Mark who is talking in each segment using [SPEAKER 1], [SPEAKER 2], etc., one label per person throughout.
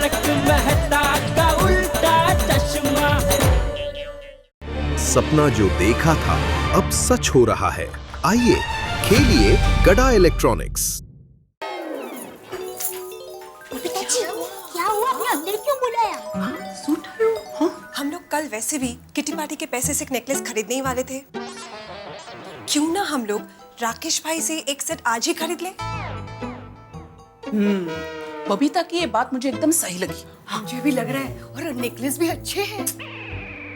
[SPEAKER 1] तारक मेहता का उल्टा चश्मा।
[SPEAKER 2] सपना जो देखा था अब सच हो रहा है। आइए खेलिए गड़ा इलेक्ट्रॉनिक्स।
[SPEAKER 3] क्या हुआ? आपने अंदर क्यों बुलाया?
[SPEAKER 4] सूट है वो। हाँ?
[SPEAKER 5] हम लोग कल वैसे भी किटी पार्टी के पैसे से एक नेकलेस खरीदने ही वाले थे। क्यों ना हम लोग राकेश भाई से एक सेट आज ही खरीद ले?
[SPEAKER 4] बबीता की ये बात मुझे एकदम सही लगी।
[SPEAKER 5] मुझे भी लग रहा है, और नेकलेस भी अच्छे हैं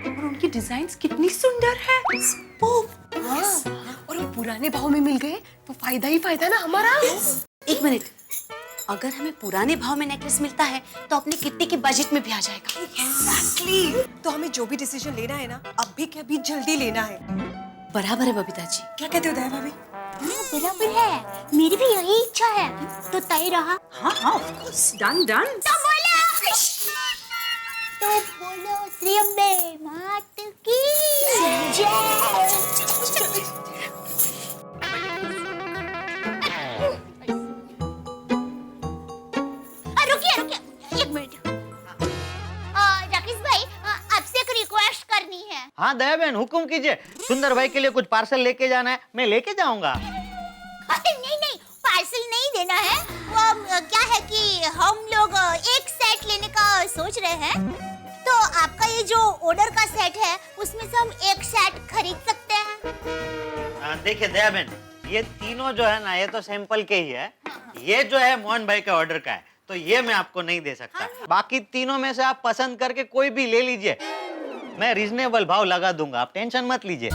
[SPEAKER 4] और उनकी डिजाइन्स कितनी सुंदर है।
[SPEAKER 5] और वो पुराने भाव में मिल गए तो फायदा ही फायदा ना हमारा।
[SPEAKER 3] एक मिनट, अगर हमें पुराने भाव में नेकलेस मिलता है तो अपने किट्टी के बजट में भी आ जाएगा।
[SPEAKER 5] Exactly. तो हमें जो भी डिसीजन लेना है ना, अभी के अभी जल्दी लेना है।
[SPEAKER 3] बराबर है बबीता जी।
[SPEAKER 5] क्या कहते हो दया भाभी?
[SPEAKER 6] बराबर है, मेरी भी यही इच्छा है। तो तय रहा।
[SPEAKER 4] हाँ ऑफ कोर्स, डन डन।
[SPEAKER 6] तो बोलो श्री अम्बे मात की जय। रुकिए एक मिनट। राकेश भाई, आपसे एक रिक्वेस्ट करनी है।
[SPEAKER 7] हाँ दया बहन, हुक्म कीजिए। सुंदर भाई के लिए कुछ पार्सल लेके जाना है, मैं लेके जाऊंगा।
[SPEAKER 6] नहीं, पार्सल नहीं देना है। वो क्या है कि हम लोग एक सेट लेने का सोच रहे हैं, तो आपका ये जो ऑर्डर का सेट है उसमें से हम एक सेट खरीद सकते हैं।
[SPEAKER 7] देखिए दया बहन, ये तीनों जो है ना, ये तो सैंपल के ही है। ये जो है मोहन भाई के ऑर्डर का है, तो ये मैं आपको नहीं दे सकता। बाकी तीनों में से आप पसंद करके कोई भी ले लीजिए, मैं रीजनेबल भाव लगा दूंगा, आप टेंशन मत लीजिए।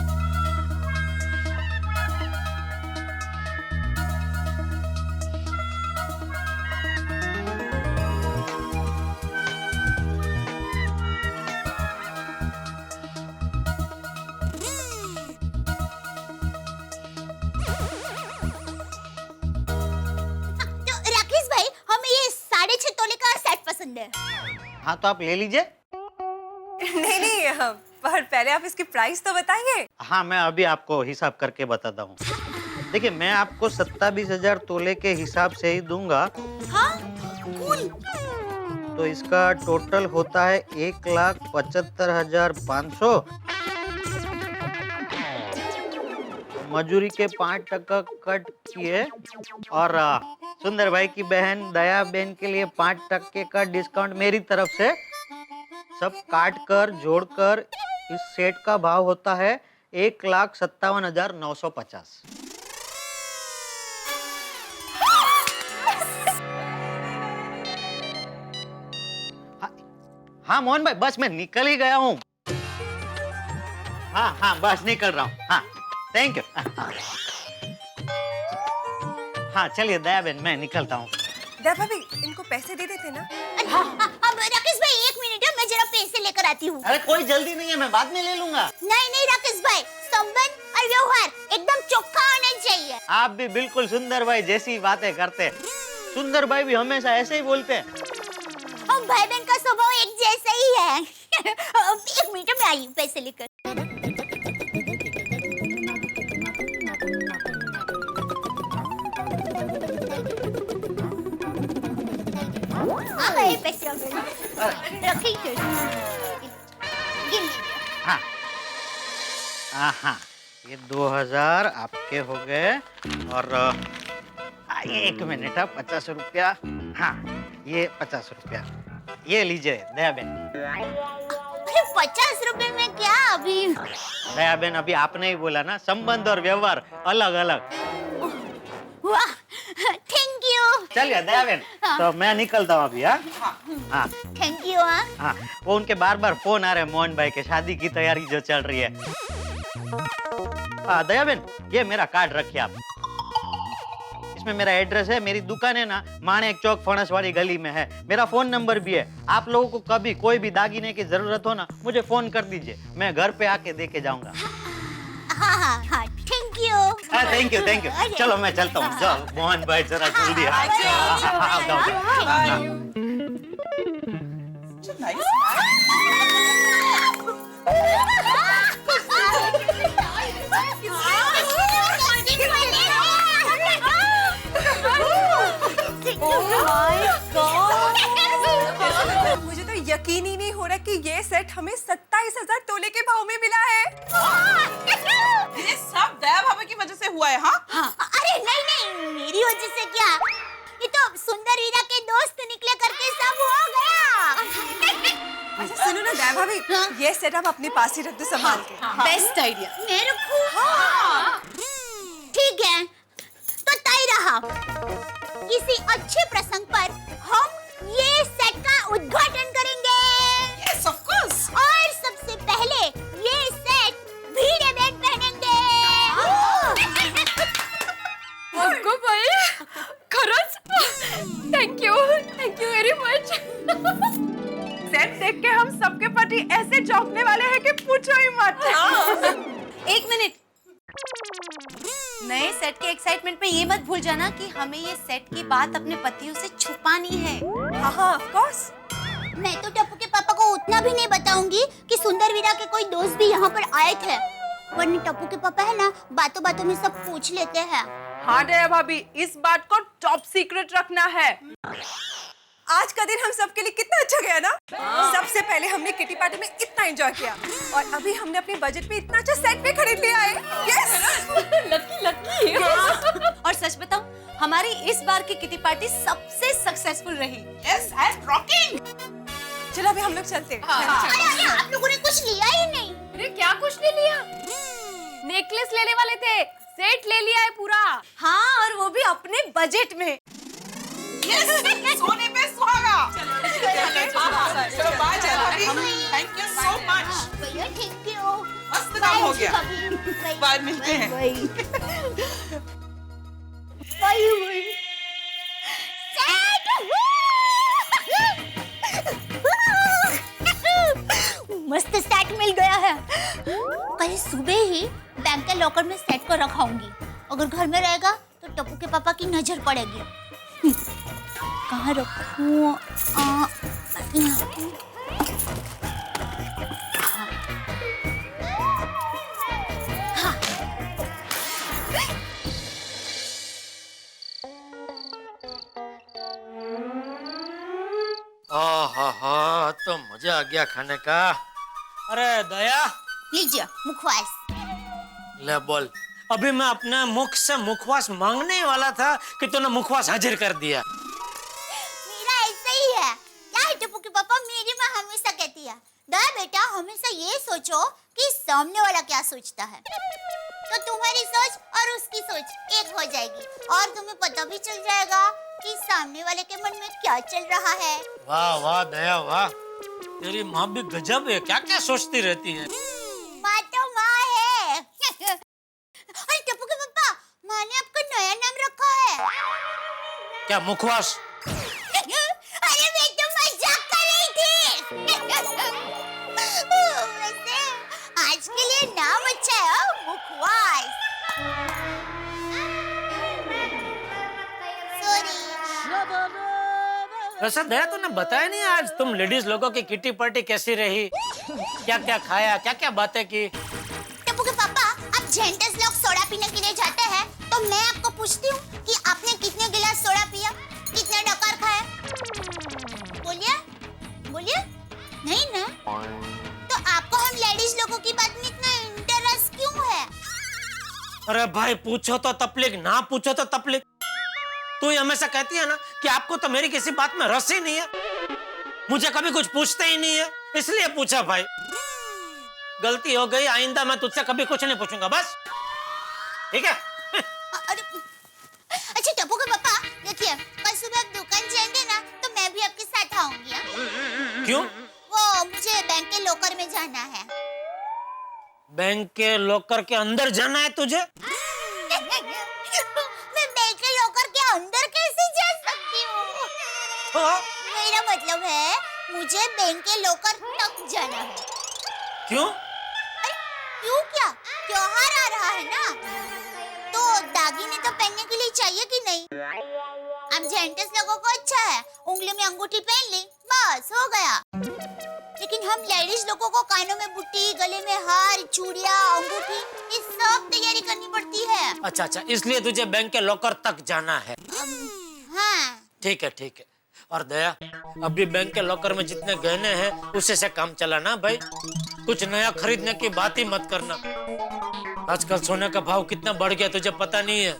[SPEAKER 6] तो राकेश भाई, हमें ये 6.5 तोले का सेट पसंद है।
[SPEAKER 7] हाँ तो आप ले लीजिए।
[SPEAKER 5] नहीं, पर पहले आप इसकी प्राइस तो बताइए।
[SPEAKER 7] हाँ मैं अभी आपको हिसाब करके बताता हूँ। देखिए मैं आपको 27,000 तोले के हिसाब से ही दूंगा।
[SPEAKER 6] हाँ? कूल।
[SPEAKER 7] तो इसका टोटल होता है 1,75,500। मजूरी के 5% कट किए, और सुंदर भाई की बहन दया बहन के लिए 5% का डिस्काउंट मेरी तरफ से। सब काट कर जोड़कर इस सेट का भाव होता है 1,57,950। हाँ मोहन भाई, बस मैं निकल ही गया हूँ। हाँ बस निकल रहा हूँ। हाँ थैंक यू। हाँ चलिए दया बहन, मैं निकलता हूँ।
[SPEAKER 5] दया भाभी, इनको पैसे दे देते ना।
[SPEAKER 6] अब राकेश भाई एक मिनट है, मैं जरा पैसे लेकर आती हूँ।
[SPEAKER 7] अरे कोई जल्दी नहीं है, मैं बाद में ले लूंगा।
[SPEAKER 6] नहीं राकेश भाई, संबंध और व्यवहार एकदम चोखा होना चाहिए।
[SPEAKER 7] आप भी बिल्कुल सुंदर भाई जैसी बातें करते हैं। सुंदर भाई भी हमेशा ऐसे ही बोलते हैं।
[SPEAKER 6] हम भाई बहन का स्वभाव एक जैसा ही है। एक मिनट में आई हूँ पैसे लेकर। पैसे रखिए।
[SPEAKER 7] हाँ ये 2,000 आपके हो गए, और ये 1 मिनट, 50 रुपया। हाँ ये 50 रुपया, ये लीजिए दया बहन।
[SPEAKER 6] 50 रुपए में क्या अभी?
[SPEAKER 7] दया बहन, अभी आपने ही बोला ना, संबंध और व्यवहार अलग अलग।
[SPEAKER 6] वाह, थैंक यू।
[SPEAKER 7] चलिए दया बहन, तो मैं निकलता हूँ अभी। हाँ
[SPEAKER 6] थैंक यू।
[SPEAKER 7] हाँ, वो उनके बार बार फोन आ रहे हैं मोहन भाई के, शादी की तैयारी जो चल रही है। दया बहन, ये मेरा कार्ड रखिए आप। इसमें मेरा एड्रेस है, मेरी दुकान है ना माणेक चौक फणस वाली गली में है। मेरा फोन नंबर भी है। आप लोगों को कभी कोई भी दागीने की जरूरत हो ना, मुझे फोन कर दीजिए, मैं घर पे आके देके जाऊंगा।
[SPEAKER 6] हाँ, थैंक यू।
[SPEAKER 7] Thank you. चलो मैं चलता हूँ। जाओ मोहन भाई, जरा जल्दी आओ।
[SPEAKER 5] यकीन ही नहीं हो रहा कि ये सेट हमें 27,000 तोले के भाव में मिला है।
[SPEAKER 4] ये सब दया भाभी की वजह से हुआ है। हाँ
[SPEAKER 6] अरे नहीं नहीं, मेरी वजह से क्या, ये तो सुंदर वीरा के दोस्त निकले करके सब हो गया।
[SPEAKER 5] अच्छा सुनो ना दया भाभी, ये सेट आप अपने पास ही रख दो संभाल के।
[SPEAKER 3] Best idea.
[SPEAKER 6] मेरे को ठीक है, तो तय रहा, किसी अच्छे प्रसंग पर हम ये सेट का उद्घाटन करेंगे।
[SPEAKER 4] Yes of course.
[SPEAKER 6] और सबसे पहले ये सेट भिड़े बेन पहनेंगे।
[SPEAKER 5] अगो भाई, खरच thank you very much. Set देख के हम सबके पति ऐसे चौंकने वाले हैं कि पूछो ही मत।
[SPEAKER 3] एक मिनट, नए सेट के एक्साइटमेंट में ये मत भूल जाना कि हमें ये सेट की बात अपने पतियों से छुपानी है।
[SPEAKER 5] हाँ ऑफ कोर्स।
[SPEAKER 6] मैं तो टप्पू के पापा को उतना भी नहीं बताऊंगी कि सुंदर वीरा के कोई दोस्त भी यहाँ पर आए थे, वरना टप्पू के पापा है ना, बातों बातों में सब पूछ लेते हैं।
[SPEAKER 5] हाँ दया भाभी, इस बात को टॉप सीक्रेट रखना है। आज का दिन हम सबके लिए कितना अच्छा गया ना। सबसे पहले हमने किटी पार्टी में इतना एंजॉय किया और अभी हमने अपने बजट में इतना अच्छा सेट भी खरीद लिया है। यस लकी
[SPEAKER 3] और सच बताऊं, हमारी इस बार की किटी पार्टी सबसे सक्सेसफुल रही।
[SPEAKER 4] Yes and rocking.
[SPEAKER 5] चलो अभी हम लोग चलते हैं।
[SPEAKER 6] अरे आप लोगों ने कुछ लिया ही नहीं।
[SPEAKER 8] अरे क्या कुछ नहीं लिया, नेकलेस लेने वाले थे, सेट ले लिया है पूरा।
[SPEAKER 3] हाँ, और वो भी अपने बजट में।
[SPEAKER 4] यस सोने पे सुहागा। चलो बाय जय भाभी, थैंक यू सो मच।
[SPEAKER 6] भैया थैंक यू।
[SPEAKER 4] मस्त काम हो गया। बाय, मिलते हैं।
[SPEAKER 6] मस्त सेट मिल गया है। कल सुबह ही बैंक के लॉकर में सेट को रखाऊंगी। अगर घर में रहेगा तो टप्पू के पापा की नजर पड़ेगी। कहाँ रखूं?
[SPEAKER 7] आहा, तो मजा आ गया खाने का। अरे दया,
[SPEAKER 6] लीजिए मुखवास।
[SPEAKER 7] ले बोल। अभी मैं अपने मुख से मुखवास मांगने ही वाला था कि तूने मुखवास हाजिर कर दिया।
[SPEAKER 6] मेरा ऐसा ही है। क्या है टप्पू के पापा, मेरी माँ हमेशा कहती है, दया बेटा हमेशा ये सोचो कि सामने वाला क्या सोचता है, तो तुम्हारी सोच और उसकी सोच एक हो जाएगी और तुम्हें पता भी चल जाएगा कि सामने वाले के मन में क्या चल रहा है।
[SPEAKER 7] वाह वाह दया वाह, तेरी माँ भी गजब है, क्या क्या सोचती रहती है।
[SPEAKER 6] माँ तो माँ है। अरे टप्पू के पापा, माँ ने आपका नया नाम रखा है।
[SPEAKER 7] क्या मुखवास?
[SPEAKER 6] अरे मैं तो मजाक कर रही थी। वैसे आज के लिए नाम अच्छा है, मुखवास।
[SPEAKER 7] वैसे दया तूने बताया नहीं आज तुम लेडीज लोगों की किटी पार्टी कैसी रही, क्या क्या खाया, क्या क्या बातें की?
[SPEAKER 6] टप्पू के पापा, आप जेंटस लोग सोडा पीने के लिए जाते हैं, तो मैं आपको पूछती हूँ कि आपने कितने गिलास सोडा पिया, कितने डकार खाए? बोलिए बोलिए। नहीं ना? तो आपको हम लेडीज लोगों की बात में इतना इंटरेस्ट क्यों है?
[SPEAKER 7] अरे भाई, पूछो तो तपलीग, ना पूछो तो तपलीग। तू हमेशा कहती है ना कि आपको तो मेरी किसी बात में रस ही नहीं है, मुझे कभी कुछ पूछते ही नहीं है, इसलिए पूछा भाई। गलती हो गई, आइंदा मैं तुझसे कभी कुछ नहीं पूछूंगा, बस ठीक है?
[SPEAKER 6] अरे अच्छा टप्पू के पापा, देखिए कल सुबह आप दुकान जाएंगे ना, तो मैं भी आपके साथ आऊंगी। हाँ?
[SPEAKER 7] क्यों?
[SPEAKER 6] वो मुझे बैंक के लॉकर में जाना है।
[SPEAKER 7] बैंक के लॉकर के अंदर जाना है तुझे?
[SPEAKER 6] मैं बैंक के लॉकर के अंदर कैसे जा सकती हूँ?
[SPEAKER 7] हाँ?
[SPEAKER 6] मेरा मतलब है मुझे बैंक के लॉकर तक जाना है।
[SPEAKER 7] क्यों?
[SPEAKER 6] अरे क्यों क्या? त्योहार आ रहा है ना, तो दागिने तो पहनने के लिए चाहिए कि नहीं? हम जेंटस लोगों को अच्छा है, उंगली में अंगूठी पहन ली, बस हो गया। लेकिन हम लेडीज लोगों को कानों में बुट्टी, गले में हार, चूड़ियां, अंगूठी, ये सब तैयारी करनी पड़ती है।
[SPEAKER 7] अच्छा अच्छा, इसलिए तुझे बैंक के लॉकर तक जाना है।
[SPEAKER 6] हाँ।
[SPEAKER 7] ठीक है ठीक है,
[SPEAKER 9] और दया, अभी बैंक के लॉकर में जितने गहने हैं उसी से काम चलाना भाई। कुछ नया खरीदने की बात ही मत करना। आजकल सोने का भाव कितना बढ़ गया तुझे पता नहीं है?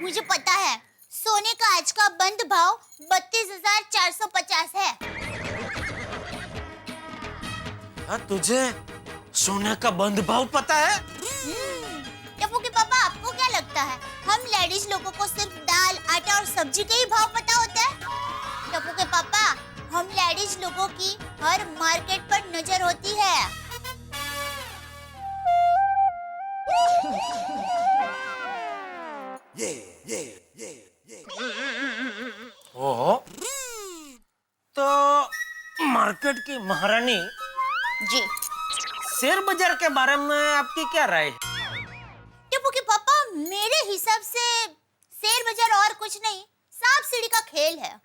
[SPEAKER 6] मुझे पता है, सोने का आज का बंद भाव 32,450 है।
[SPEAKER 9] हाँ, तुझे सोने का बंद भाव पता है?
[SPEAKER 6] टप्पू के पापा, आपको क्या लगता है हम लेडीज लोगों को सिर्फ दाल, आटा और सब्जी के ही भाव पता होता है? टप्पू के पापा, हम लेडीज लोगों की हर मार्केट पर नजर होती है।
[SPEAKER 9] ओहो, तो मार्केट की महारानी
[SPEAKER 6] जी,
[SPEAKER 9] शेयर बाजार के बारे में आपकी क्या राय है?
[SPEAKER 6] टप्पू के पापा, मेरे हिसाब से शेयर बाजार और कुछ नहीं, सांप सीढ़ी का खेल है।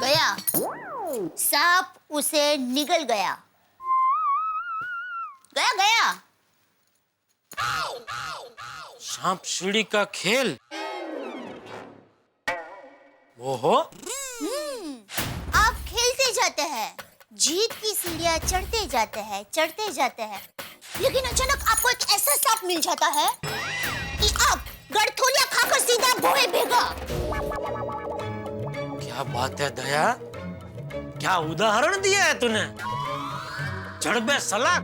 [SPEAKER 6] गया सांप उसे निगल गया। गया गया
[SPEAKER 9] सांप सीढ़ी का खेल। ओहो,
[SPEAKER 6] आप खेलते जाते हैं, जीत की सीढ़ियां चढ़ते जाते हैं, लेकिन अचानक आपको एक ऐसा सांप मिल जाता है कि आप गड़थोलिया खाकर सीधा भोए भेगा।
[SPEAKER 9] क्या बात है दया, क्या उदाहरण दिया है तूने। जड़बे सलाख,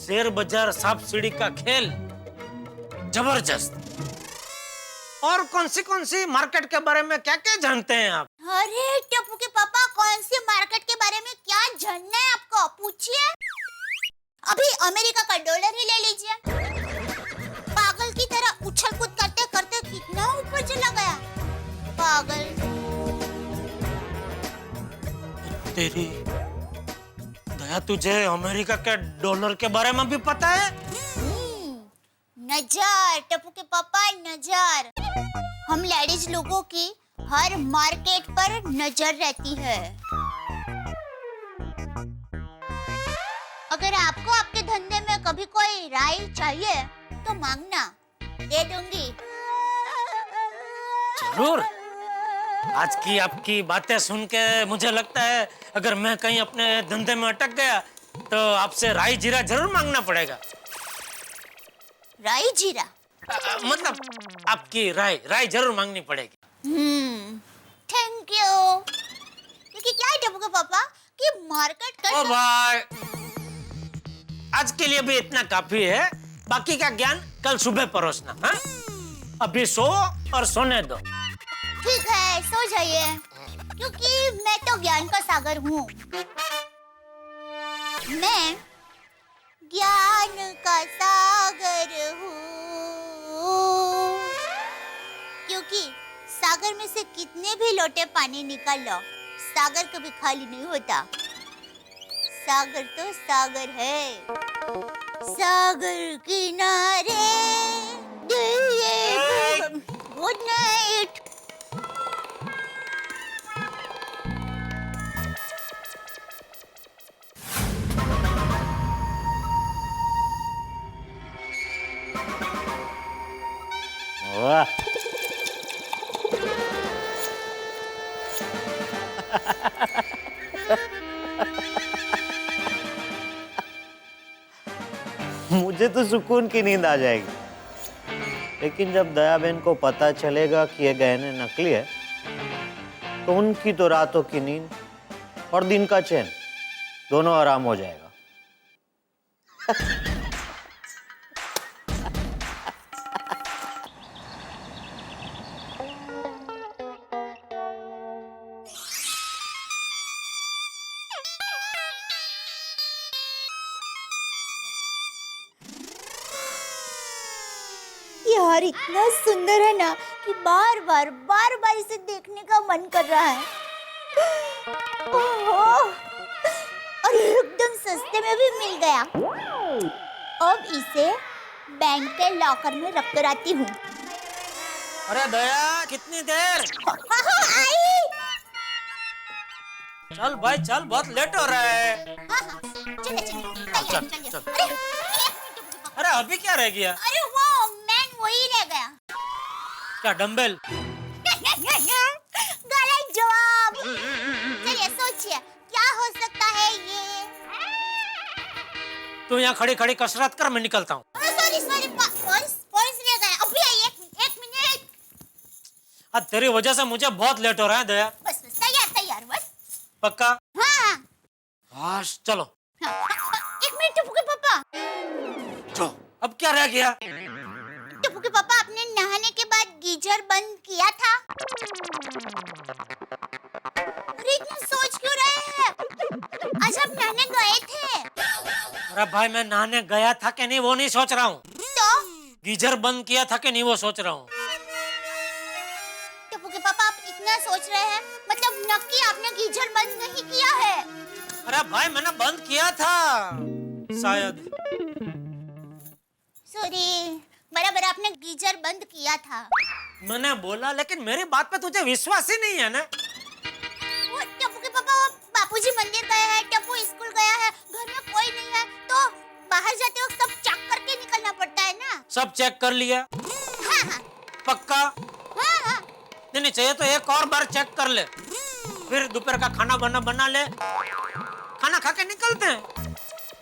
[SPEAKER 9] शेयर बाजार, सांप सीढ़ी का खेल, जबरदस्त। और कौन सी मार्केट के बारे में क्या क्या जानते हैं आप?
[SPEAKER 6] अरे टप्पू के पापा, कौन सी मार्केट के बारे में क्या जानना है आपको, पूछिए। अभी अमेरिका का डॉलर ही ले लीजिए। पागल की तरह उछल कूद करते करते कितना ऊपर चला गया, पागल।
[SPEAKER 9] तेरी दया, तुझे अमेरिका के डॉलर के बारे में भी पता है?
[SPEAKER 6] नजर टप्पू के पापा, नजर। हम लेडीज लोगों की हर मार्केट पर नजर रहती है। अगर आपको आपके धंधे में कभी कोई राय चाहिए तो मांगना, दे दूंगी।
[SPEAKER 9] जरूर। आज की आपकी बातें सुन के मुझे लगता है अगर मैं कहीं अपने धंधे में अटक गया तो आपसे राई जीरा जरूर मांगना पड़ेगा।
[SPEAKER 6] राई जीरा?
[SPEAKER 9] मतलब आपकी राय जरूर मांगनी पड़ेगी।
[SPEAKER 6] Thank you. क्योंकि क्या है टप्पू के पापा कि मार्केट
[SPEAKER 9] ओ भाई, आज के लिए भी इतना काफी है, बाकी का ज्ञान कल सुबह परोसना। हाँ? अभी सो और सोने दो।
[SPEAKER 6] ठीक है, सो जाइए, क्योंकि मैं तो ज्ञान का सागर हूँ। मैं ज्ञान का सागर हूँ, क्योंकि सागर में से कितने भी लोटे पानी निकाल लो, सागर कभी खाली नहीं होता। सागर तो सागर है। सागर किनारे गुड नाइट।
[SPEAKER 7] वाह, मुझे तो सुकून की नींद आ जाएगी, लेकिन जब दया बहन को पता चलेगा कि ये गहने नकली है तो उनकी तो रातों की नींद और दिन का चैन दोनों आराम हो जाएगा।
[SPEAKER 6] यार, इतना सुंदर है ना कि बार बार इसे देखने का मन कर रहा है। ओहो, और एकदम सस्ते में भी मिल गया। अब इसे बैंक के लॉकर में रख कर आती हूँ।
[SPEAKER 9] अरे दया, कितनी देर?
[SPEAKER 6] आई।
[SPEAKER 9] चल भाई चल, बहुत लेट हो रहा है।
[SPEAKER 6] चलिए,
[SPEAKER 9] चल।
[SPEAKER 6] अरे
[SPEAKER 9] अरे अभी क्या रह गया?
[SPEAKER 6] अरे वो मैन वही रह गया।
[SPEAKER 9] क्या डंबल?
[SPEAKER 6] गलत जवाब। चलिए सोचिए क्या हो सकता है ये।
[SPEAKER 9] तू यहाँ खड़ी खड़ी कसरत कर, मैं निकलता हूँ।
[SPEAKER 6] सॉरी पॉइंट्स रह गए। अभी आइए, एक मिनट।
[SPEAKER 9] आज तेरी वजह से मुझे बहुत लेट हो रहा है दया।
[SPEAKER 6] बस तैयार बस।
[SPEAKER 9] पक्का?
[SPEAKER 6] हाँ
[SPEAKER 9] हाँ चलो।
[SPEAKER 6] एक मिनट टप्पू के पापा।
[SPEAKER 9] जो अब क्या रह गया?
[SPEAKER 6] टप्पू के पापा आपने नहाने के बाद गीजर बंद किया था? अरे इतना सोच क्यों रहे हैं? आज आप नहाने गए थे।
[SPEAKER 9] अरे भाई मैं नहाने गया था कि नहीं वो नहीं सोच रहा हूँ।
[SPEAKER 6] तो
[SPEAKER 9] गीजर बंद किया था कि नहीं वो सोच रहा हूँ।
[SPEAKER 6] टप्पू के पापा आप इतना सोच रहे हैं, मतलब नक्की आपने गीजर बंद नहीं किया है?
[SPEAKER 9] अरे भाई मैंने बंद किया था शायद।
[SPEAKER 6] सॉरी, बराबर आपने गीजर बंद किया था।
[SPEAKER 9] मैंने बोला लेकिन मेरी बात पे तुझे विश्वास ही नहीं है ना।
[SPEAKER 6] वो टप्पू के पापा वो बापूजी मंदिर गए हैं, टप्पू स्कूल गया है, घर में कोई नहीं है, तो बाहर जाते वक्त सब चेक करके निकलना पड़ता है ना।
[SPEAKER 9] सब चेक कर लिया?
[SPEAKER 6] हाँ।
[SPEAKER 9] पक्का?
[SPEAKER 6] हाँ।
[SPEAKER 9] नहीं चाहिए तो एक और बार चेक कर ले, फिर दोपहर का खाना बना ले, खाना खा के निकलते हैं।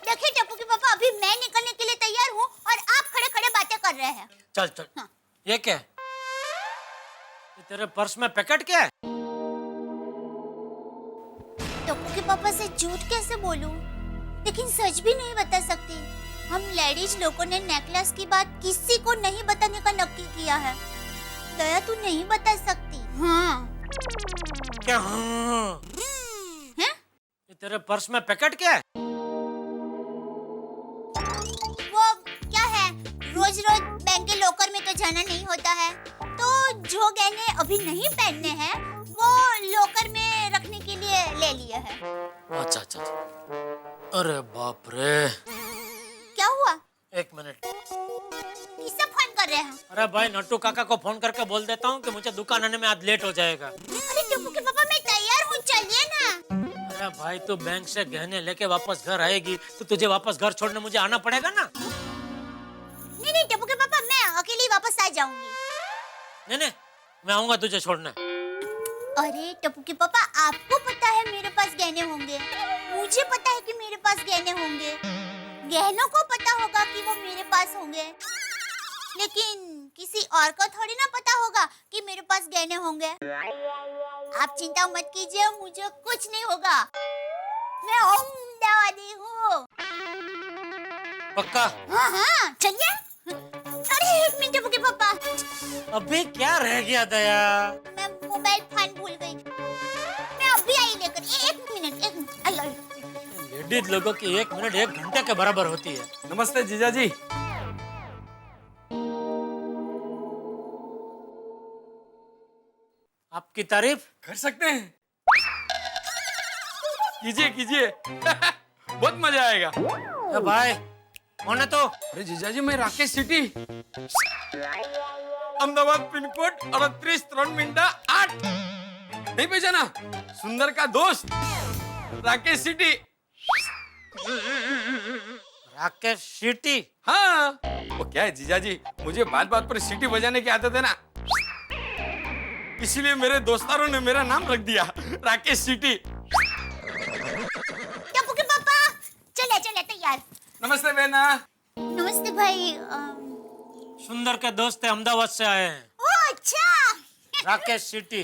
[SPEAKER 6] देखिए टप्पू के पापा अभी मैं निकलने के लिए तैयार हूँ और आप खड़े-खड़े बातें कर रहे हैं।
[SPEAKER 9] चल।
[SPEAKER 6] हाँ।
[SPEAKER 9] ये क्या है? ये तेरे पर्स में पैकेट क्या है?
[SPEAKER 6] टप्पू के पापा से झूठ कैसे बोलूं? लेकिन सच भी नहीं बता सकती। हम लेडीज लोगों ने नेकलेस की बात किसी को नहीं बताने का नक्की किया है। दया तू नहीं बता सकती। हाँ।
[SPEAKER 9] क्या? हाँ।
[SPEAKER 6] हैं?
[SPEAKER 9] ये तेरे पर्स में पैकेट क्या है?
[SPEAKER 6] वो क्या है, रोज-रोज बैंक के लॉकर में तो जाना नहीं होता है, तो जो गहने अभी नहीं पहनने हैं वो लॉकर में रखने के लिए ले लिए हैं।
[SPEAKER 9] अच्छा। अरे बाप रे।
[SPEAKER 6] क्या हुआ?
[SPEAKER 9] एक मिनट।
[SPEAKER 6] किससे फोन कर रहे हैं?
[SPEAKER 9] अरे भाई नट्टू काका को फोन करके बोल देता हूँ कि मुझे दुकान आने में आज लेट हो जाएगा।
[SPEAKER 6] अरे टप्पू के पापा मैं तैयार हूँ, चलिए ना।
[SPEAKER 9] अरे भाई तू बैंक से गहने लेके वापस घर आएगी तो तुझे वापस घर छोड़ने मुझे आना पड़ेगा ना।
[SPEAKER 6] नहीं टप्पू के पापा मैं अकेली वापस आ जाऊंगी।
[SPEAKER 9] नहीं मैं आऊंगा तुझे छोड़ने।
[SPEAKER 6] अरे टप्पू के पापा आपको पता है मेरे पास गहने होंगे, मुझे पता है कि मेरे पास गहने होंगे, गहनों को पता होगा कि वो मेरे पास होंगे, लेकिन किसी और को थोड़ी ना पता होगा कि मेरे पास गहने होंगे। आप चिंता मत कीजिए, मुझे कुछ नहीं होगा, मैं ओमदावादी हूँ।
[SPEAKER 9] पक्का?
[SPEAKER 6] हाँ चलिए। अरे एक मिनट टप्पू के पापा,
[SPEAKER 9] अभी क्या रह गया दया?
[SPEAKER 6] मैं मोबाइल फोन भूल गई, मैं अभी आई लेकर। एक मिनट अल्लाह।
[SPEAKER 9] लेडीज लोगों की 1 मिनट 1 घंटे के बराबर होती है।
[SPEAKER 10] नमस्ते जीजा जी।
[SPEAKER 9] आपकी तारीफ
[SPEAKER 10] कर सकते हैं? कीजिए बहुत मजा आएगा।
[SPEAKER 9] अरे भाई कौन है तो?
[SPEAKER 10] अरे जीजा जी मैं Rakesh city, Ahmedabad pin code 38 नहीं पहचाना? सुंदर का दोस्त राकेश सिटी।
[SPEAKER 9] राकेश सिटी?
[SPEAKER 10] हाँ वो क्या है जीजा जी, मुझे बात पर सिटी बजाने की आदत है ना, इसीलिए मेरे दोस्तारों ने मेरा नाम रख दिया राकेश सिटी।
[SPEAKER 6] टप्पू के पापा चले तैयार।
[SPEAKER 10] नमस्ते बहना।
[SPEAKER 6] नमस्ते भाई।
[SPEAKER 9] सुंदर के दोस्त अहमदाबाद से आए हैं।
[SPEAKER 6] ओह अच्छा।
[SPEAKER 9] राकेश सिटी।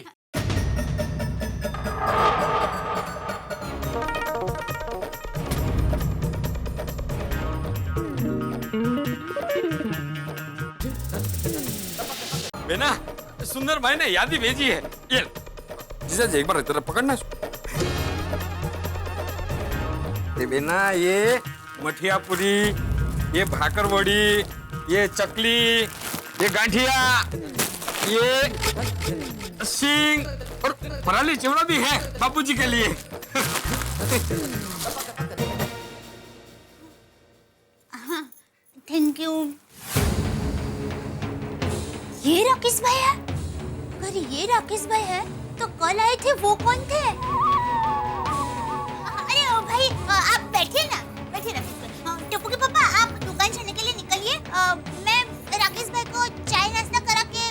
[SPEAKER 10] बेना सुंदर भाई ने यादी भेजी है, ये जीजा जी एक बार तेरा पकड़ना। ये बेना ये मठिया पूरी, ये भाकर वड़ी, ये चकली, ये गांठिया, ये सींग और पराली चिवड़ा भी है बापूजी के लिए।
[SPEAKER 6] Thank you. ये राकेश भाई है? अगर ये राकेश भाई है तो कल आए थे वो कौन थे? अरे ओ भाई आप बैठिए ना, बैठिए राकेश भाई। टप्पू के पापा आप दुकान जाने के लिए निकलिए, मैं राकेश भाई को चाय नाश्ता करा के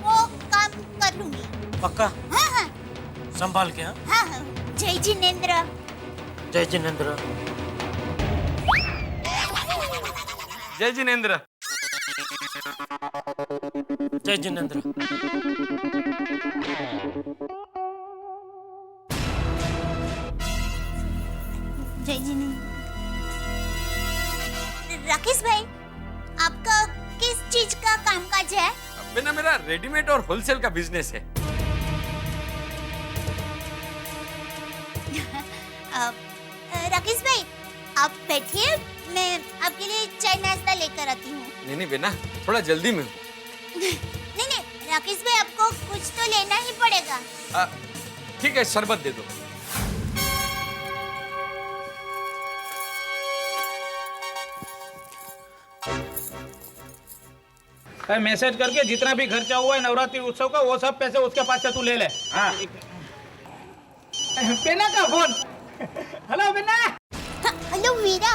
[SPEAKER 6] वो काम कर लूंगी।
[SPEAKER 9] पक्का?
[SPEAKER 6] हाँ हाँ
[SPEAKER 9] संभाल के। हाँ
[SPEAKER 6] हाँ। जय जिनेंद्र।
[SPEAKER 9] जय जिनेंद्र।
[SPEAKER 10] जय जिनेंद्र।
[SPEAKER 9] जय जिनेंद्र।
[SPEAKER 6] जय जिनेंद्र। राकेश भाई, आपका किस चीज का कामकाज है?
[SPEAKER 10] बेना मेरा रेडीमेड और होलसेल का बिजनेस है।
[SPEAKER 6] राकेश भाई, आप बैठिए, मैं आपके लिए चाय नाश्ता लेकर आती हूँ।
[SPEAKER 10] नहीं बेना, थोड़ा जल्दी में हूँ।
[SPEAKER 6] नहीं, राकेश भाई आपको कुछ तो लेना ही पड़ेगा।
[SPEAKER 10] ठीक है, शरबत दे दो।
[SPEAKER 11] मैसेज करके जितना भी खर्चा हुआ है नवरात्रि उत्सव का वो सब पैसे उसके पास से तू ले ले। हाँ। बेना का फोन। हेलो बेना।
[SPEAKER 6] हेलो वीरा।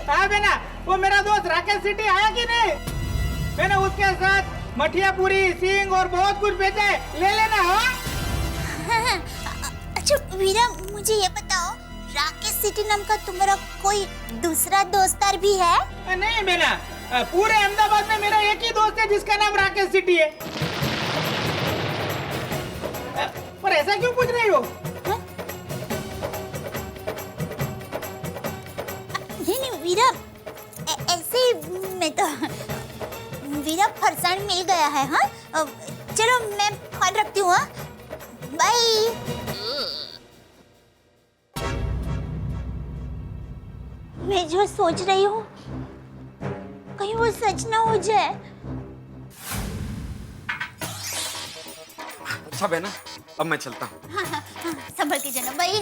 [SPEAKER 11] हाँ बेना, वो मेरा दोस्त राकेश सिटी आया कि नहीं? मैंने उसके साथ मठिया पूरी, सिंग और बहुत कुछ बेचा है, ले लेना। हाँ?
[SPEAKER 6] अच्छा वीरा, मुझे ये बताओ, राकेश सिटी नाम का तुम्हारा कोई दूसरा दोस्तार भी है?
[SPEAKER 11] नहीं बेना, पूरे अहमदाबाद में मेरा एक ही दोस्त है जिसका नाम राकेश सिटी है। पर ऐसा क्यों पूछ रही हो?
[SPEAKER 6] नहीं वीरा, ऐसे ही मैं तो वीरा फरसान मिल गया है। हाँ चलो मैं फोन रखती हूँ। बाय। मैं जो सोच रही हूँ कहीं वो सच ना हो जाए।
[SPEAKER 10] अच्छा बेना, अब मैं चलता हूँ।
[SPEAKER 6] हाँ, संभल के जाना। बाय।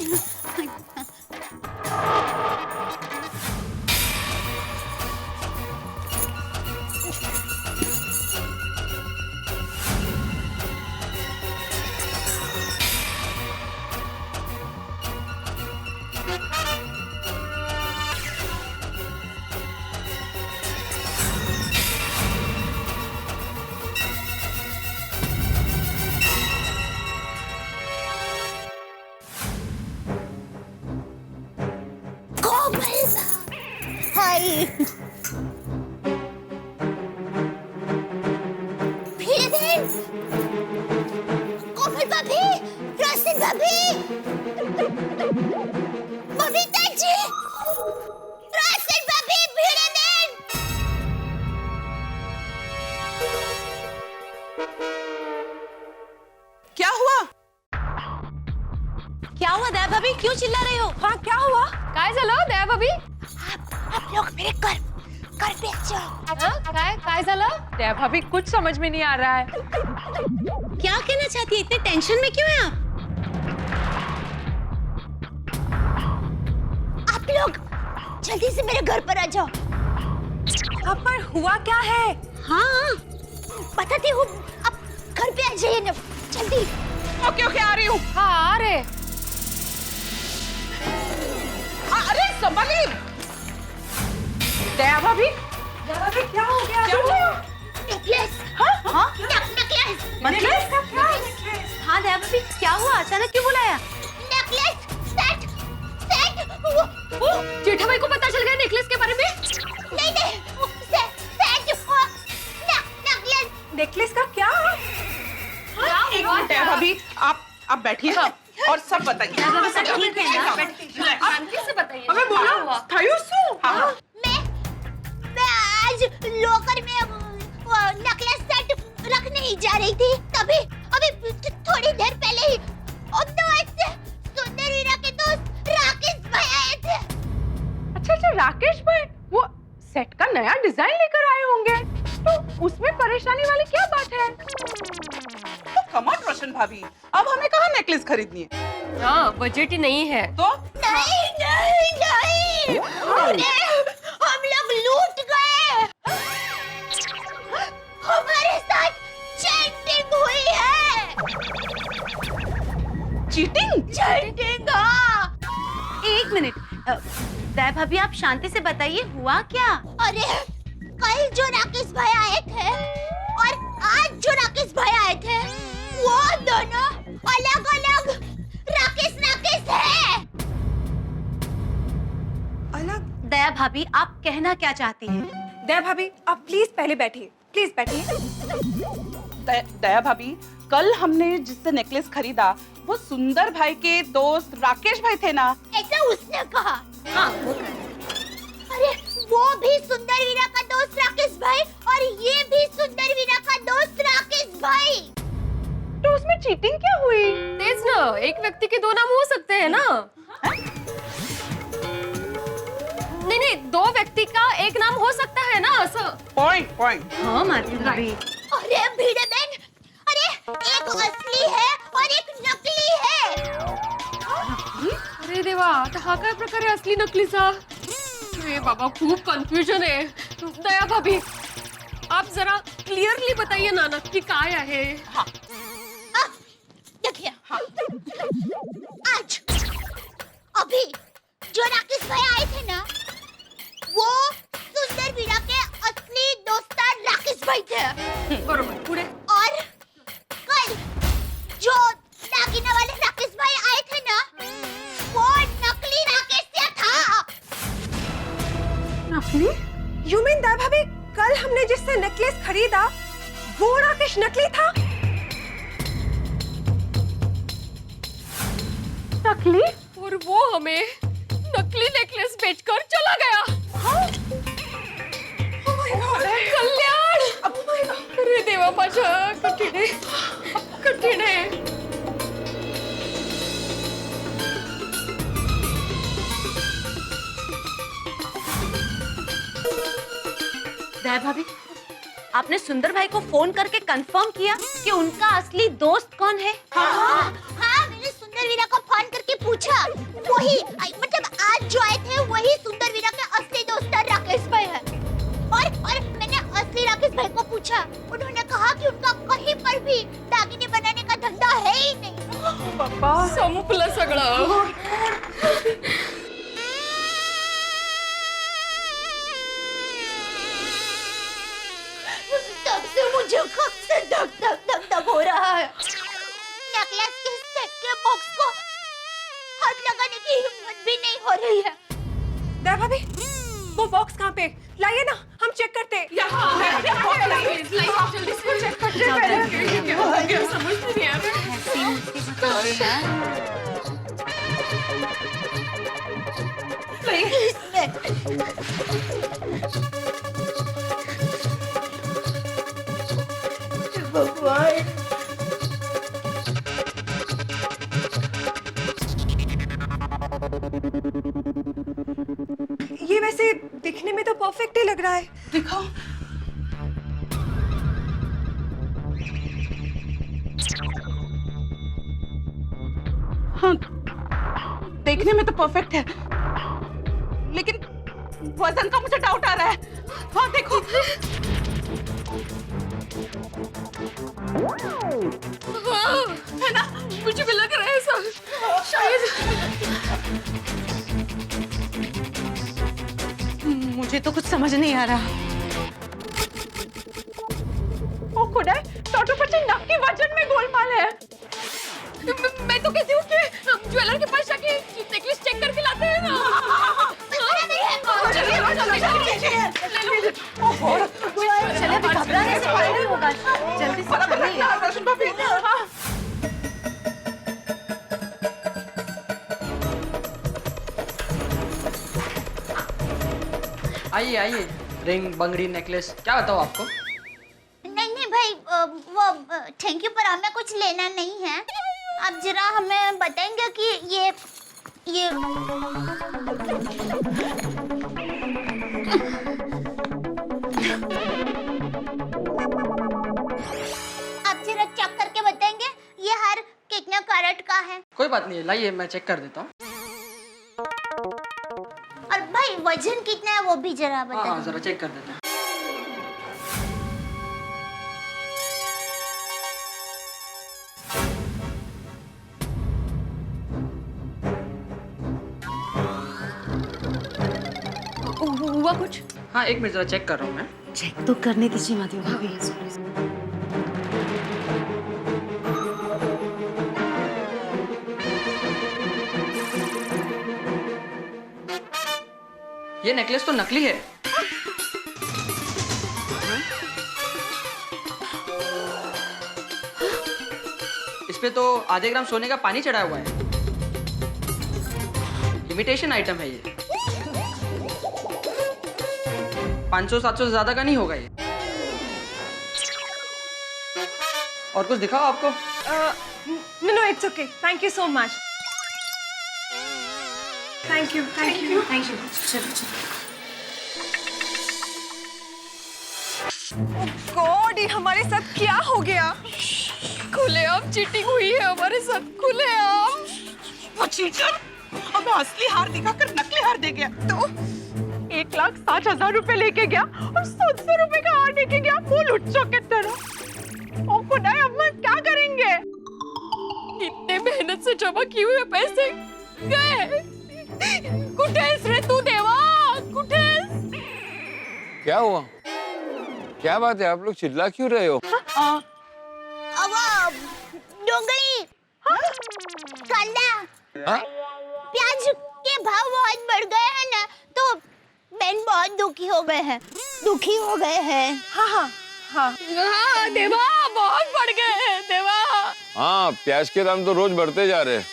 [SPEAKER 6] कोमल भाभी, रोशन भाभी, बबीता जी, रोशन भाभी, भिड़े देन।
[SPEAKER 4] क्या हुआ?
[SPEAKER 3] क्या हुआ दया भाभी, क्यों चिल्ला रही हो?
[SPEAKER 8] हाँ क्या हुआ? काय झालं दया भाभी?
[SPEAKER 6] आप लोग मेरे घर पे आ जाओ।
[SPEAKER 8] काय झालं? दया भाभी कुछ समझ में नहीं आ रहा है।
[SPEAKER 3] क्या कहना चाहती है? इतने टेंशन में क्यों हैं
[SPEAKER 6] आप लोग जल्दी से मेरे घर पर आ जाओ।
[SPEAKER 5] पर हुआ क्या है?
[SPEAKER 6] हाँ बताती हूँ, आप घर पे आ जाइए ना जल्दी।
[SPEAKER 4] ओके आ रही हूँ।
[SPEAKER 8] हाँ आ रहे।
[SPEAKER 4] अरे संभाली। दया भाभी
[SPEAKER 5] क्या हो गया?
[SPEAKER 4] क्या हुआ?
[SPEAKER 6] नेकलेस।
[SPEAKER 3] हाँ?
[SPEAKER 6] नेकलेस।
[SPEAKER 3] नेकलेस का क्या? हाँ दया भाभी, क्या हुआ? अचानक क्यों बुलाया?
[SPEAKER 6] Necklace set.
[SPEAKER 8] जेठाबाई को पता चल गया नेकलेस के बारे में?
[SPEAKER 6] नहीं नेकलेस।
[SPEAKER 5] नेकलेस का क्या?
[SPEAKER 4] एक मिनट दया भाभी, आप बैठिए और सब बताइए।
[SPEAKER 3] ठीक है ना?
[SPEAKER 8] शांति से बताइए।
[SPEAKER 4] हमें बोलो। हाँ।
[SPEAKER 6] मैं आज लॉकर में वो नेकलेस सेट रखने ही जा रही थी, तभी अभी थोड़ी देर पहले ही अहमदाबाद से सुंदर वीरा के दोस्त राकेश भाई आए थे।
[SPEAKER 8] अच्छा राकेश भाई वो सेट का नया डिजाइन लेकर आए होंगे, तो उसमें परेशानी वाली क्या बात है?
[SPEAKER 4] तो कम ऑन रोशन भाभी, अब हमें कहाँ नेकलेस खरीदनी है?
[SPEAKER 8] हाँ बजट ही नहीं है।
[SPEAKER 4] तो
[SPEAKER 6] नहीं हम लोग लूट गए। हमारे साथ चीटिंग हुई है। चीटिंग हाँ।
[SPEAKER 3] एक मिनट दया भाभी, आप शांति से बताइए, हुआ क्या?
[SPEAKER 6] अरे कल कल जो राकेश भाई आए थे और आज जो राकेश भाई आए थे, वो दोनों अलग-अलग राकेश है।
[SPEAKER 5] अलग?
[SPEAKER 3] दया भाभी, आप कहना क्या चाहती हैं?
[SPEAKER 5] दया भाभी, आप प्लीज पहले बैठिए, प्लीज बैठिए।
[SPEAKER 4] दया भाभी, कल हमने जिससे नेकलेस खरीदा वो सुंदर भाई के दोस्त राकेश भाई थे ना?
[SPEAKER 6] ऐसा उसने कहा। हाँ, अरे वो भी सुंदर वीरा का दोस्त राकेश भाई और ये भी सुंदर वीरा का दोस्त राकेश भाई।
[SPEAKER 8] तो उसमें चीटिंग क्या हुई? तेज ना, एक व्यक्ति के दो नाम हो सकते हैं ना? नहीं नहीं, दो व्यक्ति का एक नाम हो सकता है ना, ऐसा।
[SPEAKER 4] पॉइंट।
[SPEAKER 3] हाँ मालती भाभी।
[SPEAKER 6] अरे भिड़े बहन, अरे एक असली है और एक नकली है।
[SPEAKER 8] अरे देवा, आता हा काय प्रकार आहे असली नकलीचा? अरे बाबा, खूप कन्फ्युजन है। दया भाभी, आप जरा क्लियरली बताइए ना, नक्की काय आहे?
[SPEAKER 4] हाँ।
[SPEAKER 6] देखिए, हाँ। आज अभी जो राकेश भाई आए थे ना, वो सुंदर वीरा के असली दोस्तार राकेश भाई थे।
[SPEAKER 8] बरोबर, पुढे।
[SPEAKER 6] और कल जो दागिने वाले राकेश भाई आए थे ना, वो नकली राकेश था।
[SPEAKER 5] नकली? You mean दया भाभी, कल हमने जिससे नेकलेस खरीदा वो राकेश नकली था?
[SPEAKER 8] नकली? और वो हमें नकली नेकलेस बेचकर चला गया। हाँ? कल्याण! अरे देवा माझ्या, कठीण आहे, कठीण आहे।
[SPEAKER 3] दया भाभी, आपने सुंदर भाई को फोन करके कंफर्म किया कि उनका असली दोस्त कौन है?
[SPEAKER 6] हाँ, मैंने सुंदर वीरा को फोन करके पूछा। वही, मतलब आज जो आए थे वही सुंदर वीरा के असली दोस्त राकेश भाई है। और मैंने असली राकेश भाई को पूछा, उन्होंने कहा कि उनका कहीं पर भी दागिने बनाने का धंधा है ही नहीं।
[SPEAKER 8] बाबा, संपलं सगळं।
[SPEAKER 6] तब से मुझे कब से धक हो रहा है। नेकलेस के सेट के बॉक्स को हाथ लगाने की हिम्मत भी नहीं हो रही है।
[SPEAKER 5] दया भाभी, वो बॉक्स कहाँ पे? लाइए ना, हम चेक करते हैं।
[SPEAKER 8] यहाँ है, जल्दी से चेक करते हैं। क्या हो गया, समझ नहीं आ
[SPEAKER 6] भगवान,
[SPEAKER 5] ये वैसे दिखने में तो परफेक्ट ही लग रहा है।
[SPEAKER 4] दिखाओ। हाँ, देखने में तो परफेक्ट है, लेकिन वजन का मुझे डाउट आ रहा है। हाँ देखो।
[SPEAKER 8] हाँ, है ना, मुझे भी लग रहा है ऐसा। शायद
[SPEAKER 5] मुझे तो कुछ समझ नहीं आ रहा।
[SPEAKER 8] ओ खुदा, डॉक्टर पची नक्की वजन में गोलमाल है। मैं तो कहती हूँ कि हम ज्वेलर के पास जाके नेकलेस चेक करके लाते हैं ना।
[SPEAKER 3] चले, अभी घबराने से फायदा नहीं होगा। जल्दी से चलिए।
[SPEAKER 12] आइए आइए, रिंग, बंगड़ी, नेकलेस, क्या बताओ आपको?
[SPEAKER 6] नहीं भाई, वो थैंक यू, पर हमें कुछ लेना नहीं है। आप जरा हमें बताएंगे कि ये आप जरा चेक करके बताएंगे ये हार कितने कैरेट का है?
[SPEAKER 12] कोई बात नहीं है, लाइए मैं चेक कर देता हूँ।
[SPEAKER 6] और भाई वजन कितना है वो भी जरा बताइए।
[SPEAKER 12] हाँ, जरा चेक कर देता हूँ।
[SPEAKER 8] हुआ कुछ?
[SPEAKER 12] हाँ, एक मिनट, जरा चेक कर रहा हूँ मैं।
[SPEAKER 3] चेक तो करने दीजिए माधवी भाभी।
[SPEAKER 12] ये नेकलेस तो नकली है। इस पे तो आधे ग्राम सोने का पानी चढ़ा हुआ है। इमिटेशन आइटम है ये। 500-700 से ज्यादा का नहीं होगा ये। और कुछ दिखाओ आपको।
[SPEAKER 5] No it's okay, thank you so much. Thank you.
[SPEAKER 3] चलो चलो।
[SPEAKER 5] गॉड, ये हमारे साथ क्या हो गया?
[SPEAKER 8] खुलेआम चीटिंग हुई है हमारे साथ, खुलेआम।
[SPEAKER 4] वो चीटर हमें असली हार दिखाकर नकली हार दे गया। तो 1,60,000 रुपए लेके गया और 700 रुपए का हार लेके गया। वो लुच्चों की तरह। ओ खुदाई, अब हम क्या करेंगे?
[SPEAKER 8] इतने मेहनत से जमा किए हुए पैसे गए। कुठेस रे तू देवा, कुठेस?
[SPEAKER 10] क्या हुआ? क्या बात है, आप लोग चिल्ला क्यों रहे हो?
[SPEAKER 6] अब डोंगरी, कांदा,
[SPEAKER 10] हाँ?
[SPEAKER 6] प्याज के भाव बहुत बढ़ गए हैं ना, तो बहन बहुत दुखी हो गए हैं।
[SPEAKER 8] हाँ देवा, बहुत बढ़ गए हैं देवा।
[SPEAKER 10] हाँ, प्याज के दाम तो रोज बढ़ते जा रहे हैं,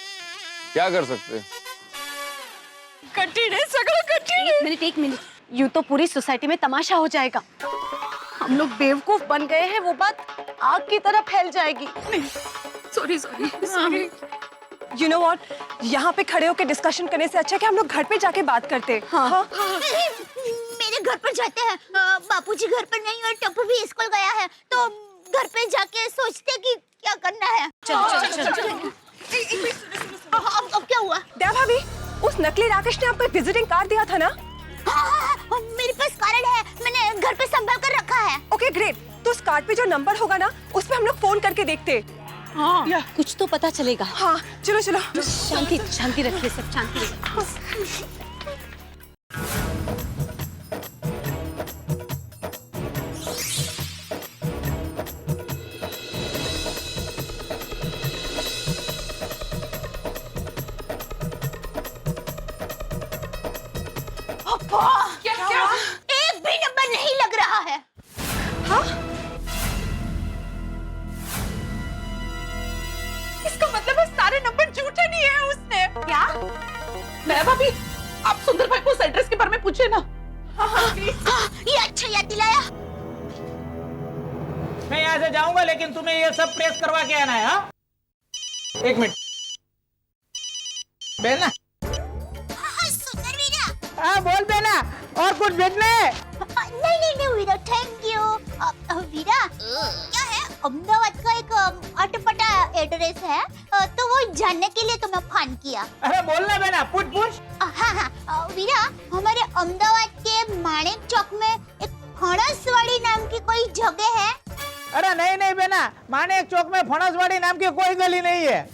[SPEAKER 10] क्या कर सकते हैं?
[SPEAKER 8] कठिन है, सगळं कठिन है।
[SPEAKER 3] एक मिनट, यूं तो पूरी सोसाइटी में तमाशा हो जाएगा। हम लोग बेवकूफ बन गए हैं, वो बात आग की तरह फैल जाएगी।
[SPEAKER 8] सॉरी।
[SPEAKER 5] यू नो व्हाट, यहाँ पे खड़े होकर डिस्कशन करने से अच्छा कि हम लोग घर पे जाके बात करते। हाँ।
[SPEAKER 6] मेरे घर पर जाते हैं। बापूजी घर पर नहीं और टप्पू भी स्कूल गया है, तो घर पे जाके सोचते कि क्या करना है।
[SPEAKER 3] चलो।
[SPEAKER 6] अब क्या हुआ?
[SPEAKER 5] दया भाभी, उस नकली राकेश ने आपको विजिटिंग कार्ड दिया था ना?
[SPEAKER 6] हाँ, मेरे पास कार्ड है, मैंने घर पे संभाल कर रखा है।
[SPEAKER 5] Okay great. तो उस कार्ड पे जो नंबर होगा ना, उस पे हम लोग फोन करके देखते।
[SPEAKER 3] हाँ, कुछ तो पता चलेगा।
[SPEAKER 5] हाँ, चलो।
[SPEAKER 3] शांति रखिए, सब शांति रखिए।
[SPEAKER 6] क्या? एक भी नंबर नहीं लग रहा है।
[SPEAKER 5] हाँ? इसका मतलब है सारे नंबर झूठे नहीं है उसने।
[SPEAKER 4] क्या? मैं भाभी, आप सुंदर भाई को उस एड्रेस के बारे में पूछे ना।
[SPEAKER 6] हाँ, ये अच्छा याद दिलाया।
[SPEAKER 11] मैं यहाँ से जाऊंगा, लेकिन तुम्हें ये सब प्रेस करवा के आना है। हाँ, एक मिनट बेना।
[SPEAKER 6] सुंदर वीरा।
[SPEAKER 11] हाँ बोल बेना, और कुछ भेजना है?
[SPEAKER 6] नहीं वीरा, थैंक यू। वीरा, क्या है, अहमदाबाद का एक अटपटा एड्रेस है, तो वो जानने के लिए तुम्हें फोन किया।
[SPEAKER 11] अरे बोलना बेना, पूछ।
[SPEAKER 6] हाँ, वीरा, हमारे अहमदाबाद के माणिक चौक में एक फणसवाड़ी नाम की कोई जगह है?
[SPEAKER 11] अरे नहीं बेना, माणिक चौक में फणसवाड़ी नाम की कोई गली नहीं है।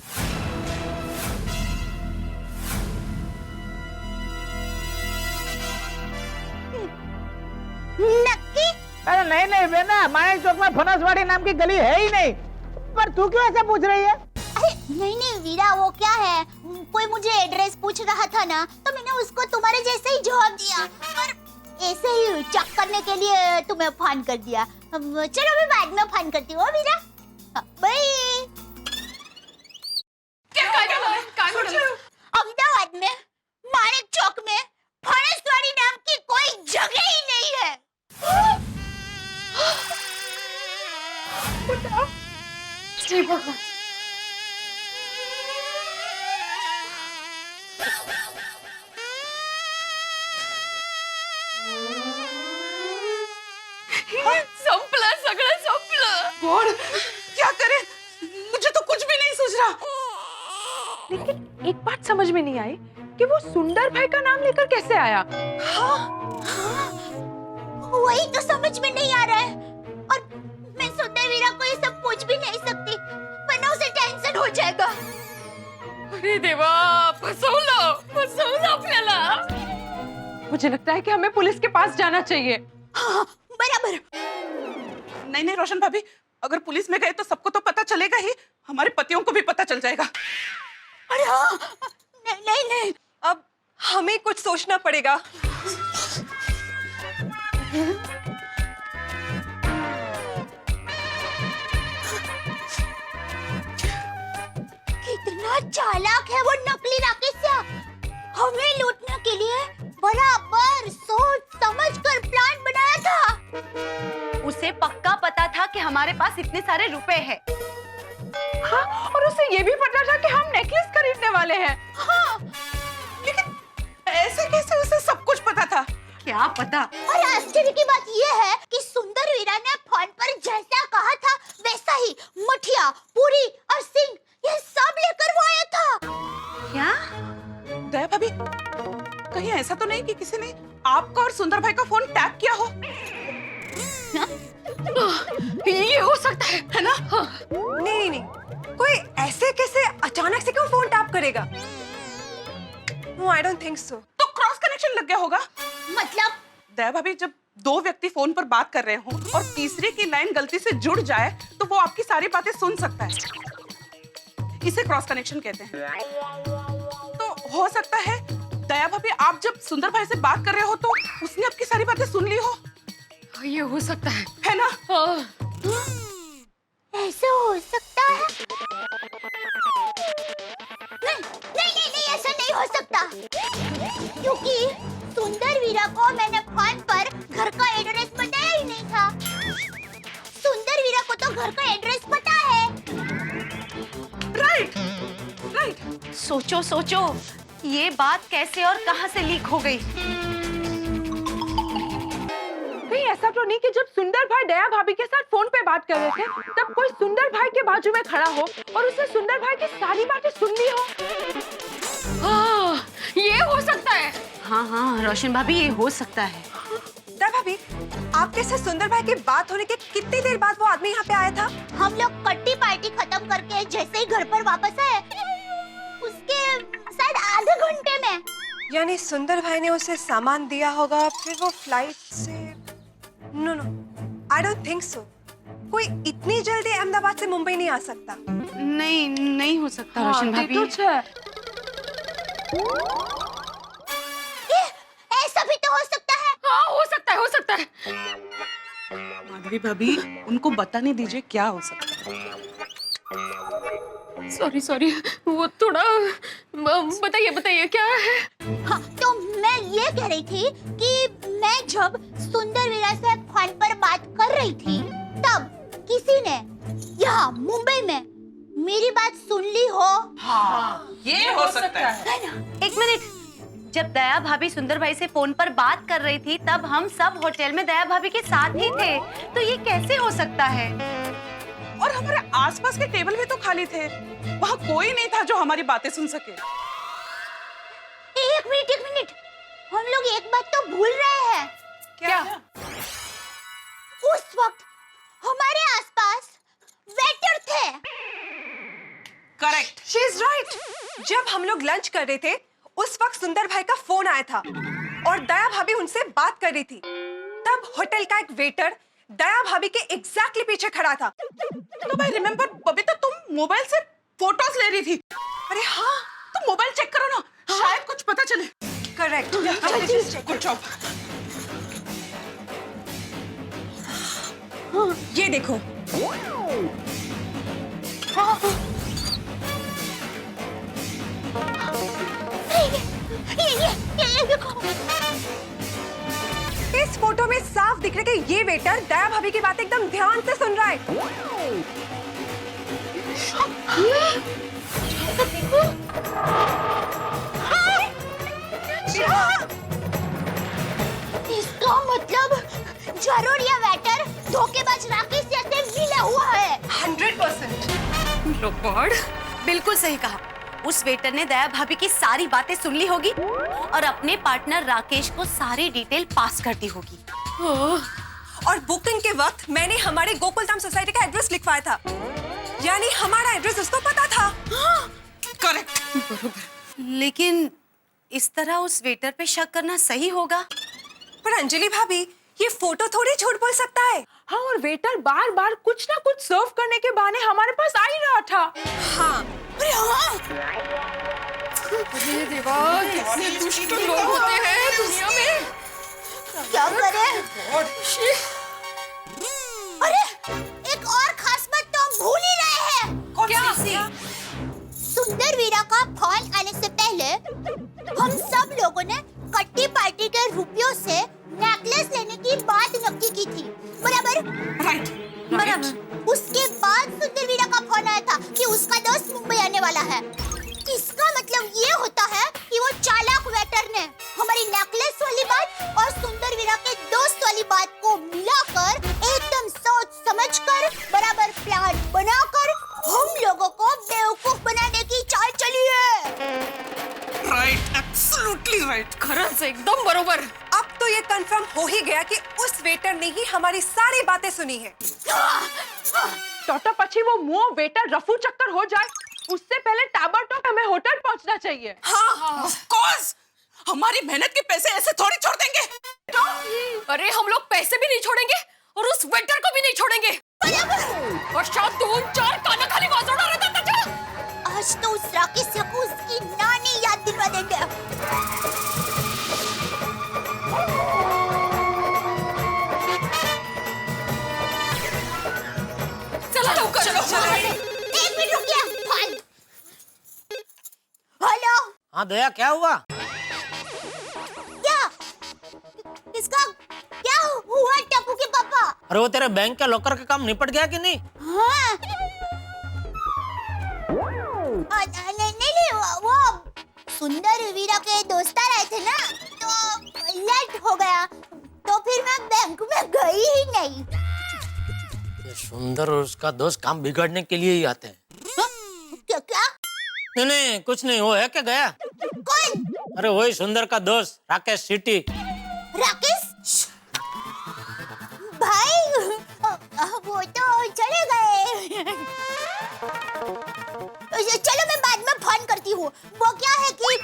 [SPEAKER 6] नक्की?
[SPEAKER 11] अरे नहीं बेना, माणिक चौक में फणसवाड़ी नाम की गली है ही नहीं। पर तू क्यों ऐसे पूछ रही है?
[SPEAKER 6] अरे नहीं वीरा, वो क्या है, कोई मुझे एड्रेस पूछ रहा था ना, तो मैंने उसको तुम्हारे जैसे ही जवाब दिया, पर ऐसे ही चेक करने के लिए तुम्हें फोन कर दिया। चलो मैं बाद में फोन करती हूँ वीरा। बाय। अहमदाबाद में माणिक चौक में फणसवाड़ी नाम की कोई जगह ही नहीं है।
[SPEAKER 3] जय भगवान।
[SPEAKER 8] संपलं, सगळं संपलं।
[SPEAKER 4] गॉड, क्या करें? मुझे तो कुछ भी नहीं सूझ रहा।
[SPEAKER 5] लेकिन एक बात समझ में नहीं आई कि वो सुंदर भाई का नाम लेकर कैसे आया।
[SPEAKER 6] वही तो समझ में नहीं आ रहा है, और मैं सुंदर वीरा को ये सब पूछ भी नहीं सकती, वरना उसे टेंशन हो जाएगा।
[SPEAKER 8] अरे देवा, फसवलं आपल्याला।
[SPEAKER 5] मुझे लगता है कि हमें पुलिस के पास जाना चाहिए।
[SPEAKER 6] हाँ,
[SPEAKER 5] बराबर।
[SPEAKER 4] नहीं नहीं रोशन भाभी, अगर पुलिस में गए तो सबको तो पता चलेगा ही, हमारे पतियों को भी पता चल जाएगा।
[SPEAKER 5] अरे हाँ, नहीं नहीं नहीं, अब हमें कुछ सोचना पड़ेगा।
[SPEAKER 6] कितना चालाक है वो नकली राकेश, हमें लूटने के लिए बराबर सोच समझ कर प्लान बनाया था।
[SPEAKER 3] उसे पक्का पता था कि हमारे पास इतने सारे रुपए हैं।
[SPEAKER 4] हाँ, और उसे ये भी पता था कि हम नेकलेस खरीदने वाले हैं।
[SPEAKER 6] हाँ,
[SPEAKER 4] लेकिन ऐसे कैसे उसे सब कुछ पता था?
[SPEAKER 3] क्या पता।
[SPEAKER 6] और आश्चर्य की बात यह है कि सुंदर वीरा ने फोन पर जैसा कहा था वैसा ही मठिया, पूरी और सिंह ये सब लेकर वो आया था।
[SPEAKER 3] क्या?
[SPEAKER 4] दया भाभी, कहीं ऐसा तो नहीं कि किसी ने आपका और सुंदर भाई का फोन टैप किया हो?
[SPEAKER 8] ये हो सकता है ना?
[SPEAKER 5] नहीं नहीं, कोई ऐसे कैसे अचानक से क्यों फोन टैप करेगा? No, I don't think so.
[SPEAKER 4] तो क्रॉस कनेक्शन लग गया होगा।
[SPEAKER 6] मतलब?
[SPEAKER 4] दया भाभी, जब दो व्यक्ति फोन पर बात कर रहे हो और तीसरे की लाइन गलती से जुड़ जाए तो वो आपकी सारी बातें सुन सकता है, इसे क्रॉस कनेक्शन कहते हैं। तो हो सकता है दया भाभी, आप जब सुंदर भाई से बात कर रहे हो तो उसने आपकी सारी बातें सुन ली हो।
[SPEAKER 8] ये हो सकता
[SPEAKER 4] है ना?
[SPEAKER 6] ऐसा हो सकता है? नहीं नहीं नहीं नहीं, ऐसा नहीं हो सकता, क्योंकि सुंदर वीरा को मैंने फोन पर घर का एड्रेस बताया ही नहीं था। सुंदर वीरा को तो घर का एड्रेस पता है।
[SPEAKER 4] Right right.
[SPEAKER 3] सोचो सोचो, ये बात कैसे और कहां से लीक हो गई?
[SPEAKER 5] कहीं ऐसा तो नहीं कि जब सुंदर भाई दया भाभी के साथ फोन पे बात कर रहे थे तब कोई सुंदर भाई के बाजू में खड़ा हो और उसने सुंदर भाई की सारी बातें सुन ली हो?
[SPEAKER 8] ये हो सकता है।
[SPEAKER 3] हाँ हाँ रोशन भाभी, ये हो सकता है।
[SPEAKER 5] दया भाभी, आपके साथ सुंदर भाई की बात होने के कितनी देर बाद वो आदमी यहाँ पे आया था?
[SPEAKER 6] हम लोग कट्टी पार्टी खत्म करके जैसे ही घर पर वापस आए, उसके शायद आधे घंटे में।
[SPEAKER 5] यानी सुंदर भाई ने उसे सामान दिया होगा, फिर वो फ्लाइट से। No no, I don't think so. कोई इतनी जल्दी अहमदाबाद से मुंबई नहीं आ सकता।
[SPEAKER 3] नहीं नहीं हो सकता रोशन भाभी।
[SPEAKER 6] ऐसा भी तो हो सकता है।
[SPEAKER 8] हाँ, हो सकता है, हो सकता है।
[SPEAKER 4] माधवी भाभी, उनको बताने दीजिए क्या हो सकता है।
[SPEAKER 8] सॉरी, वो थोड़ा बताइए बताइए क्या है?
[SPEAKER 6] हाँ, तो मैं ये कह रही थी कि मैं जब सुंदर वीरा से फोन पर बात कर रही थी तब किसी ने यहाँ मुंबई में मेरी बात सुन ली हो।
[SPEAKER 4] हाँ, ये हो सकता है
[SPEAKER 3] ना? एक मिनट, जब दया भाभी सुंदर भाई से फोन पर बात कर रही थी तब हम सब होटल में दया भाभी के साथ ही थे, तो ये कैसे हो सकता है?
[SPEAKER 4] और हमारे आसपास के टेबल भी तो खाली थे, वहाँ कोई नहीं था जो हमारी बातें सुन सके।
[SPEAKER 6] एक मिनट, हम लोग एक बात तो भूल रहे हैं।
[SPEAKER 5] क्या?
[SPEAKER 6] उस वक्त हमारे आसपास वेटर थे।
[SPEAKER 4] Correct,
[SPEAKER 5] she is right. जब हम लोग लंच कर रहे थे उस वक्त सुंदर भाई का फोन आया था और दया भाभी उनसे बात कर रही थी। तब होटल का एक वेटर दया भाभी के एग्जैक्टली पीछे खड़ा था।
[SPEAKER 4] तो भाई रिमेम्बर बबीता, तुम मोबाइल से फोटोज ले रही थी।
[SPEAKER 5] अरे हाँ,
[SPEAKER 4] तुम मोबाइल चेक करो ना, शायद कुछ पता चले।
[SPEAKER 5] करेक्ट।
[SPEAKER 4] Good job.
[SPEAKER 5] ये देखो।
[SPEAKER 6] ये देखो।
[SPEAKER 5] इस फोटो में साफ दिख रहा है कि ये वेटर दया भाभी की बात एकदम ध्यान से सुन रहा है।
[SPEAKER 6] इसका मतलब जरूर ये वेटर धोखेबाज राकेश से मिला हुआ है।
[SPEAKER 5] 100%।
[SPEAKER 3] लॉर्ड, बिल्कुल सही कहा। उस वेटर ने दया भाभी की सारी बातें सुन ली होगी और अपने पार्टनर राकेश को सारी डिटेल पास कर दी होगी।
[SPEAKER 5] और बुकिंग के वक्त मैंने हमारे गोकुलधाम सोसाइटी का एड्रेस लिखवाया था, यानी हमारा एड्रेस उसको पता था।
[SPEAKER 4] करेक्ट।
[SPEAKER 3] लेकिन इस तरह उस वेटर पे शक करना सही होगा?
[SPEAKER 5] पर अंजलि भाभी, ये फोटो थोड़ी झूठ बोल सकता है।
[SPEAKER 4] हाँ, और वेटर बार बार कुछ ना कुछ सर्व करने के बहाने हमारे पास आ ही रहा था।
[SPEAKER 5] हाँ, अरे हाँ।
[SPEAKER 8] अरे देवा, कितने दुष्ट लोग होते हैं दुनिया में।
[SPEAKER 6] क्या करें? अरे एक और खास बात तो हम भूल ही रहे हैं।
[SPEAKER 5] क्या?
[SPEAKER 6] सुंदर वीरा का फोन आने से पहले हम सब लोगों ने कट्टी पार्टी के रुपयों से नेकलेस लेने की बात नक्की की थी, बराबर?
[SPEAKER 5] राइट,
[SPEAKER 6] बराबर। उसके बाद सुंदर वीरा का फोन आया था कि उसका दोस्त मुंबई आने वाला है। इसका मतलब ये होता है कि वो चालाक वेटर ने हमारी नेकलेस वाली बात और सुंदर वीरा के दोस्त वाली बात को मिलाकर एकदम सोच समझकर बराबर प्लान बनाकर हम लोगों को बेवकूफ बनाने की चाल चली है।
[SPEAKER 5] Right, absolutely right.
[SPEAKER 8] खरंच एकदम बरोबर।
[SPEAKER 5] अब तो ये कंफर्म हो ही गया कि उस वेटर ने ही हमारी सारी बातें सुनी है।
[SPEAKER 4] तो पछी वो मुंह वेटर रफू चक्कर हो जाए उससे पहले ताबड़तोड़ हमें होटल पहुंचना चाहिए।
[SPEAKER 5] हाँ, ऑफ कोर्स। हमारी मेहनत के पैसे ऐसे थोड़ी छोड़ देंगे।
[SPEAKER 8] अरे हम लोग पैसे भी नहीं छोड़ेंगे और उस वेटर को भी नहीं छोड़ेंगे। और शायद 2-4 काना खाली वाजोड़ा रहता था।
[SPEAKER 6] आज तो उस राकेश को उसकी नानी याद दिलवा देंगे।
[SPEAKER 8] चलो
[SPEAKER 5] चलो।
[SPEAKER 6] एक मिनट रुकिए। हेलो।
[SPEAKER 9] हाँ दया, क्या हुआ?
[SPEAKER 6] क्या? इसका क्या हुआ टप्पू के पापा?
[SPEAKER 9] अरे वो तेरे बैंक के लॉकर का काम निपट गया कि नहीं?
[SPEAKER 6] हाँ। नहीं, वो सुंदर वीरा के दोस्त आए थे ना, तो लेट हो गया, तो फिर मैं बैंक में गई ही नहीं।
[SPEAKER 9] ये सुंदर और उसका दोस्त काम बिगाड़ने के लिए ही आते हैं।
[SPEAKER 6] क्या?
[SPEAKER 9] नहीं, कुछ नहीं। वो है क्या गया?
[SPEAKER 6] कौन?
[SPEAKER 9] अरे वही सुंदर का दोस्त राकेश सिटी।
[SPEAKER 6] राकेश भाई, वो तो चले गए। चलो मैं बाद में फोन करती हूँ। वो क्या है कि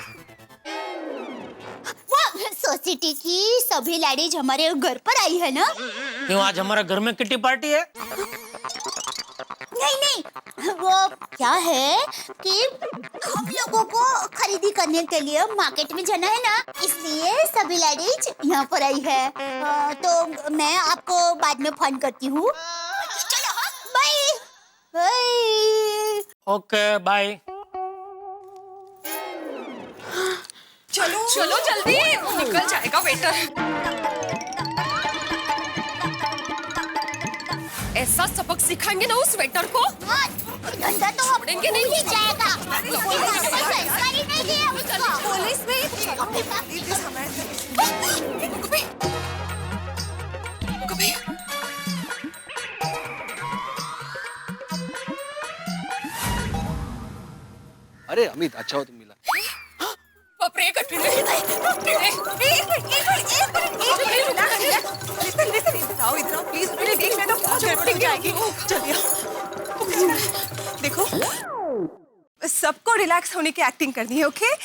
[SPEAKER 6] वो सोसाइटी की सभी लेडीज हमारे घर पर आई है ना।
[SPEAKER 9] क्यों, आज हमारे घर में किटी पार्टी है?
[SPEAKER 6] नहीं, वो क्या है कि हम लोगों को खरीदी करने के लिए मार्केट में जाना है ना, इसलिए सभी लेडीज यहाँ पर आई है। तो मैं आपको बाद में फोन करती हूँ। चलो, बाय बाय।
[SPEAKER 9] Okay bye.
[SPEAKER 8] चलो जल्दी, निकल जाएगा वेटर। ऐसा सबक सिखाएंगे ना उस वेटर को।
[SPEAKER 6] धंधा तो
[SPEAKER 8] छोड़ेंगे नहीं
[SPEAKER 6] जाएगा। संस्कारी नहीं है उसको।
[SPEAKER 5] पुलिस में
[SPEAKER 13] अरे अमित, अच्छा हो तुम मिला।
[SPEAKER 8] बाप रे,
[SPEAKER 5] देखो, सबको रिलैक्स होने की एक्टिंग करनी है, ओके?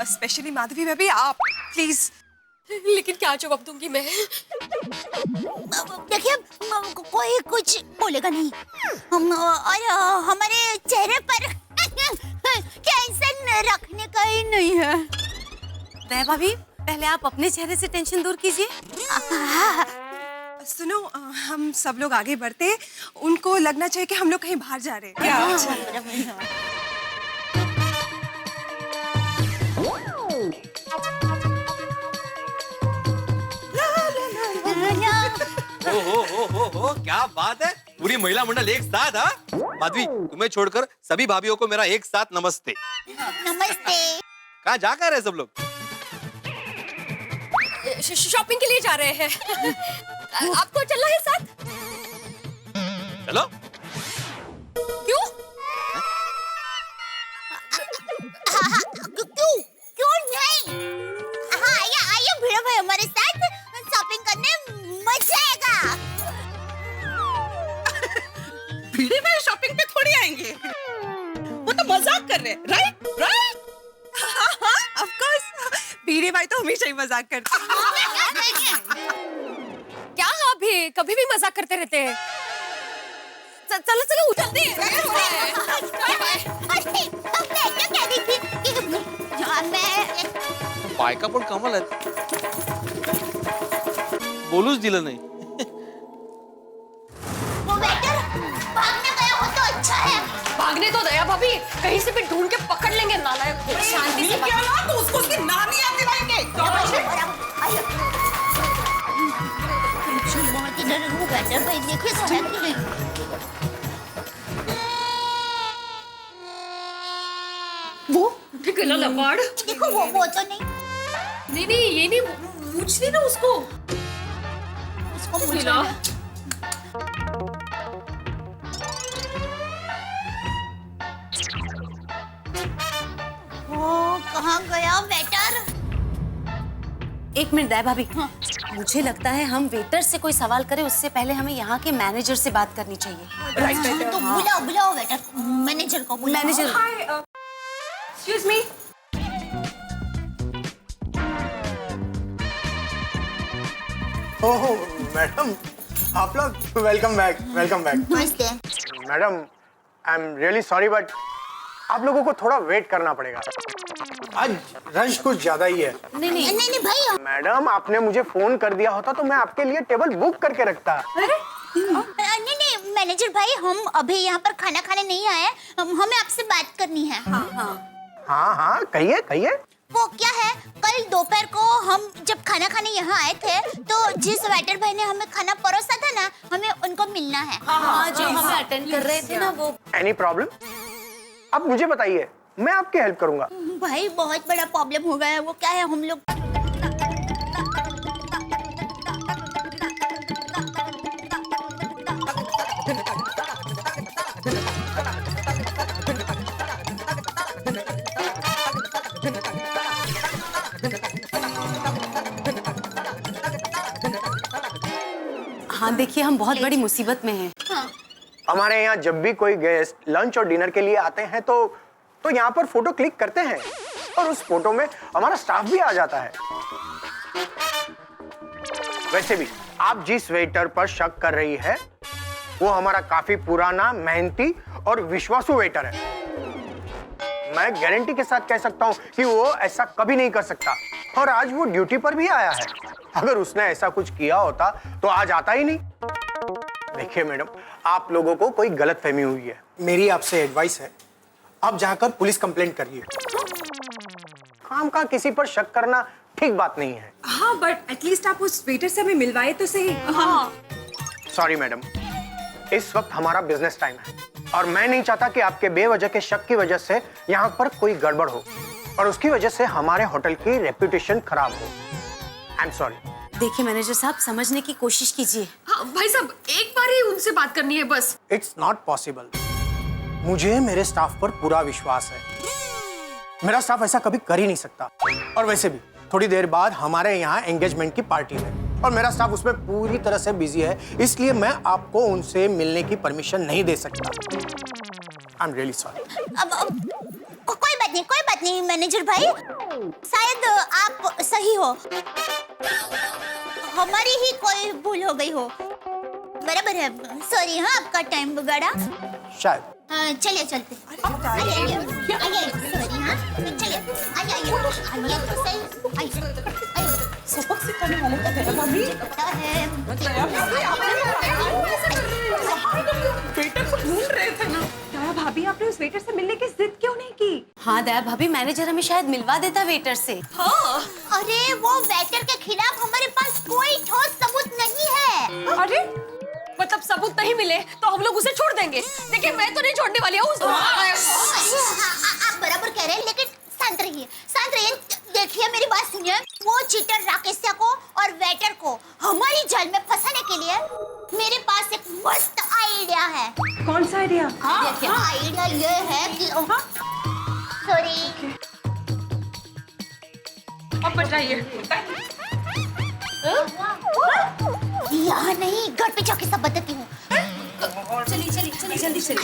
[SPEAKER 5] स्पेशली माधवी भाभी, आप प्लीज।
[SPEAKER 8] लेकिन क्या जवाब दूंगी मैं?
[SPEAKER 6] देखिए, कोई कुछ बोलेगा नहीं। और हमारे चेहरे पर टेंशन रखने का ही नहीं है।
[SPEAKER 3] दया भाभी, पहले आप अपने चेहरे से टेंशन दूर कीजिए।
[SPEAKER 5] सुनो, हम सब लोग आगे बढ़ते, उनको लगना चाहिए कि हम लोग कहीं बाहर जा रहे हैं।
[SPEAKER 13] हो, क्या बात है, पूरी महिला मंडल एक साथ। हाँ माधवी, तुम्हें छोड़कर सभी भाभीियों को मेरा एक साथ नमस्ते।
[SPEAKER 6] नमस्ते।
[SPEAKER 13] कहाँ जा कर रहे सब लोग?
[SPEAKER 8] शॉपिंग के लिए जा रहे हैं। आपको चलना है साथ?
[SPEAKER 13] चलो।
[SPEAKER 8] क्यों?
[SPEAKER 6] क्यों नहीं? हाँ, आइए भिड़ो भाई हमारे साथ शॉपिंग करने, मजा आएगा।
[SPEAKER 5] भिड़े भाई शॉपिंग पे थोड़ी आएंगे, वो तो मजाक कर रहे हैं, राइट? हाँ, ऑफ कोर्स। भिड़े भाई तो हमेशा ही मजाक करते हैं।
[SPEAKER 8] क्या आप भी कभी भी मजाक करते रहते हैं। चलो चलो जल्दी।
[SPEAKER 13] बायका पण कमाल आहेत, बोलूच दिलं नाही।
[SPEAKER 6] वो वेटर भागने गया हो तो अच्छा है।
[SPEAKER 8] भागने तो दया भाभी, कहीं से भी ढूंढ के पकड़ लेंगे नालायक को।
[SPEAKER 5] शांति से क्या ना, तो उसको उसकी नाम ही याद दिलाएंगे।
[SPEAKER 6] बहुत ही डर वो वेटर भाई देखे तो है कि नहीं।
[SPEAKER 8] वो गला लबाड़।
[SPEAKER 6] देखो वो तो नहीं।
[SPEAKER 8] नहीं ये नहीं, पूछ ली ना उसको।
[SPEAKER 6] उसको पूछ
[SPEAKER 8] लीला।
[SPEAKER 6] वो कहाँ गया वेटर?
[SPEAKER 3] एक मिनट दया भाभी, मुझे लगता है हम वेटर से कोई सवाल करें उससे पहले हमें यहाँ के मैनेजर से बात करनी चाहिए।
[SPEAKER 6] तो बुलाओ वेटर, मैनेजर को बुलाओ।
[SPEAKER 3] Manager.
[SPEAKER 5] Excuse me.
[SPEAKER 14] Oh madam, आप लोग वेलकम बैक।
[SPEAKER 6] नमस्ते।
[SPEAKER 14] Madam I am really sorry but आप लोगों को थोड़ा वेट करना पड़ेगा, आज रश कुछ ज्यादा ही है।
[SPEAKER 6] नहीं भाई।
[SPEAKER 14] मैडम आपने मुझे फोन कर दिया होता तो मैं आपके लिए टेबल बुक करके रखता।
[SPEAKER 6] नहीं मैनेजर भाई, हम अभी यहाँ पर खाना खाने नहीं आए, हमें आपसे बात करनी है।
[SPEAKER 14] हाँ कहिए।
[SPEAKER 6] वो क्या है, कल दोपहर को हम जब खाना खाने यहाँ आए थे तो जिस वेटर भाई ने हमें खाना परोसा था ना, हमें उनको मिलना है।
[SPEAKER 3] हाँ, जो हमें अटेंड कर रहे थे ना वो।
[SPEAKER 14] Any problem? आप मुझे बताइए, मैं आपकी हेल्प करूंगा।
[SPEAKER 6] भाई बहुत बड़ा प्रॉब्लम हो गया है। वो क्या है, हम लोग
[SPEAKER 3] हाँ देखिए, हम बहुत बड़ी मुसीबत में हैं।
[SPEAKER 14] हमारे यहाँ जब भी कोई गेस्ट लंच और डिनर के लिए आते हैं तो यहाँ पर फोटो क्लिक करते हैं और उस फोटो में हमारा स्टाफ भी आ जाता है। वैसे भी आप जिस वेटर पर शक कर रही है वो हमारा काफी पुराना, मेहनती और विश्वासु वेटर है। मैं गारंटी के साथ कह सकता हूँ कि वो ऐसा कभी नहीं कर सकता और आज वो ड्यूटी पर भी आया है। अगर उसने ऐसा कुछ किया होता तो आज आता ही नहीं। देखिए मैडम, आप लोगों को कोई गलतफहमी हुई है। मेरी आपसे एडवाइस है, आप जाकर पुलिस कंप्लेंट करिए। काम का किसी पर शक करना ठीक बात नहीं है।
[SPEAKER 5] हाँ बट एटलीस्ट आप उस वेटर से हमें मिलवाए तो सही। हाँ।
[SPEAKER 14] सॉरी मैडम, इस वक्त हमारा बिजनेस टाइम है और मैं नहीं चाहता कि आपके बेवजह के शक की वजह से यहाँ पर कोई गड़बड़ हो और उसकी वजह से हमारे होटल की रेपुटेशन खराब हो। I am sorry.
[SPEAKER 3] देखिए मैनेजर साहब, समझने की कोशिश कीजिए।
[SPEAKER 8] हाँ भाई साहब, एक बार ही उनसे बात करनी है बस।
[SPEAKER 14] It's not possible. मुझे मेरे स्टाफ पर पूरा विश्वास है। मेरा स्टाफ ऐसा कभी कर ही नहीं सकता। और वैसे भी थोड़ी देर बाद हमारे यहाँ एंगेजमेंट की पार्टी है और मेरा स्टाफ उसमें पूरी तरह से बिजी है, इसलिए मैं आपको उनसे मिलने की परमिशन नहीं दे सकता। आई एम रियली सॉरी।
[SPEAKER 6] अब कोई बात नहीं मैनेजर भाई, शायद आप सही हो, हमारी ही कोई भूल हो गई हो। बराबर है, सॉरी। हाँ, आपका टाइम बिगाड़ा
[SPEAKER 14] शायद।
[SPEAKER 6] चलिए चलते। आइए सॉरी। हाँ चलिए, आइए तो सही।
[SPEAKER 5] सबक सिखाने वाले का दया भाभी वेटर को ढूंढ रहे थे ना। दया भाभी, आपने उस वेटर से मिलने की जिद क्यों नहीं की?
[SPEAKER 3] हाँ दया भाभी, मैनेजर हमें शायद मिलवा देता वेटर से।
[SPEAKER 6] हाँ। अरे वो वेटर के खिलाफ हमारे पास कोई ठोस सबूत नहीं है।
[SPEAKER 8] अरे मतलब सबूत नहीं मिले तो हम लोग उसे छोड़ देंगे? देखिए मैं तो नहीं छोड़ने वाली हूँ।
[SPEAKER 6] आप बराबर कह रहे हैं, लेकिन शांत रहिए। देखिए मेरी बात सुनिए। वो चीटर राकेश को और वेटर को हमारी जाल में फंसाने के लिए मेरे पास एक मस्त आइडिया है।
[SPEAKER 5] कौन सा आइडिया?
[SPEAKER 6] देखिए आइडिया ये है कि सॉरी,
[SPEAKER 8] अब बताइए।
[SPEAKER 6] यहाँ नहीं, घर पे जाके सब बताती हूँ।
[SPEAKER 3] चलिए जल्दी।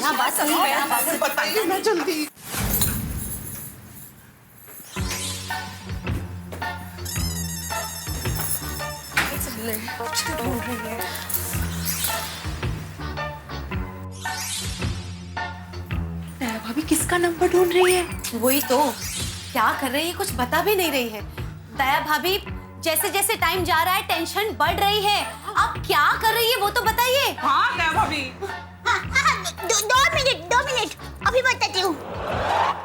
[SPEAKER 3] हाँ बात सही,
[SPEAKER 5] बताइए ना जल्दी। रहे हैं, कुछ तो ढूंढ रही है। दया भाभी किसका नंबर ढूंढ रही है?
[SPEAKER 3] वही तो, क्या कर रही है कुछ बता भी नहीं रही है। दया भाभी जैसे जैसे टाइम जा रहा है टेंशन बढ़ रही है। आप क्या कर रही है वो तो बताइए।
[SPEAKER 4] हाँ दया भाभी।
[SPEAKER 6] दो मिनट अभी बताती हूँ।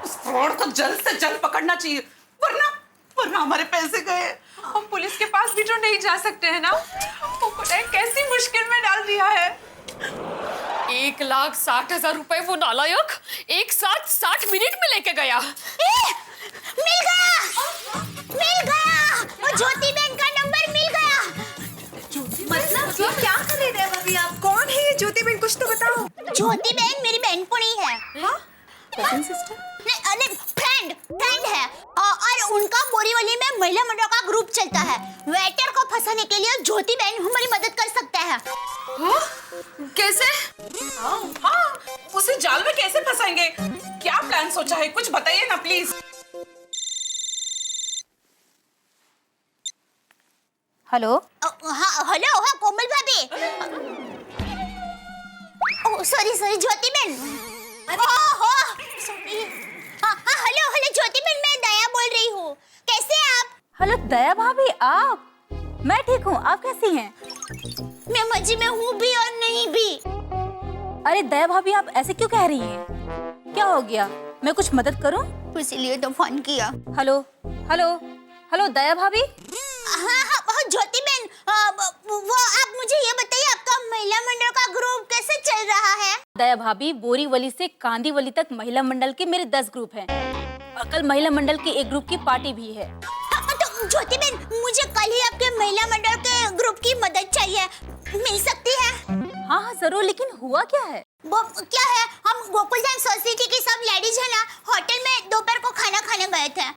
[SPEAKER 4] उस फ्रॉड को जल्द से जल्द पकड़ना चाहिए, वरना हमारे पैसे गए। हम पुलिस के पास भी तो नहीं जा सकते हैं ना। वो पता है कैसी मुश्किल में डाल दिया है।
[SPEAKER 8] 1,60,000 रुपए वो नालायक एक साथ 60 मिनट में लेके गया।
[SPEAKER 6] मिल गया, वो ज्योति बहन का नंबर मिल गया।
[SPEAKER 5] मतलब ये क्या कर रही है भाभी आप? कौन है ये ज्योति बहन, कुछ तो बताओ।
[SPEAKER 6] ज्योति बहन मेरी बहनपनी है।
[SPEAKER 5] हाँ? Cousin sister?
[SPEAKER 6] नहीं, फ्रेंड है। और उनका बोरीवली में महिला मंडल का ग्रुप चलता है। वेटर को फंसाने के लिए ज्योति बहन हमारी मदद कर सकता है।
[SPEAKER 4] हाँ? कैसे? हाँ, उसे जाल में कैसे फंसाएंगे? क्या प्लान सोचा है? कुछ बताइए ना प्लीज।
[SPEAKER 6] हेलो। हाँ हेलो, हाँ कोमल भाभी। सॉरी ज्योति बहन। हेलो ज्योति बहन, मैं दया बोल रही हूँ। कैसे हैं आप?
[SPEAKER 15] हेलो दया भाभी, आप? मैं ठीक हूँ, आप कैसी हैं?
[SPEAKER 6] मैं मजे में हूँ भी और नहीं भी।
[SPEAKER 15] अरे दया भाभी आप ऐसे क्यों कह रही हैं? क्या हो गया? मैं कुछ मदद करूँ?
[SPEAKER 6] इसीलिए तो फोन किया।
[SPEAKER 15] हेलो दया भाभी।
[SPEAKER 6] हाँ ज्योति बहन, वो आप मुझे ये बताइए आपका महिला मंडल का ग्रुप कैसे चल रहा है?
[SPEAKER 15] दया भाभी, बोरीवली से कांदीवली तक महिला मंडल के मेरे 10 ग्रुप हैं। और कल महिला मंडल के एक ग्रुप की पार्टी भी है।
[SPEAKER 6] तो ज्योति बहन मुझे कल ही आपके महिला मंडल के ग्रुप की मदद चाहिए, मिल सकती है?
[SPEAKER 15] हाँ जरूर, लेकिन हुआ क्या है?
[SPEAKER 6] वो क्या है, हम गोकुलधाम सोसाइटी की सब लेडीज है ना, होटल में दोपहर को खाना खाने गए थे।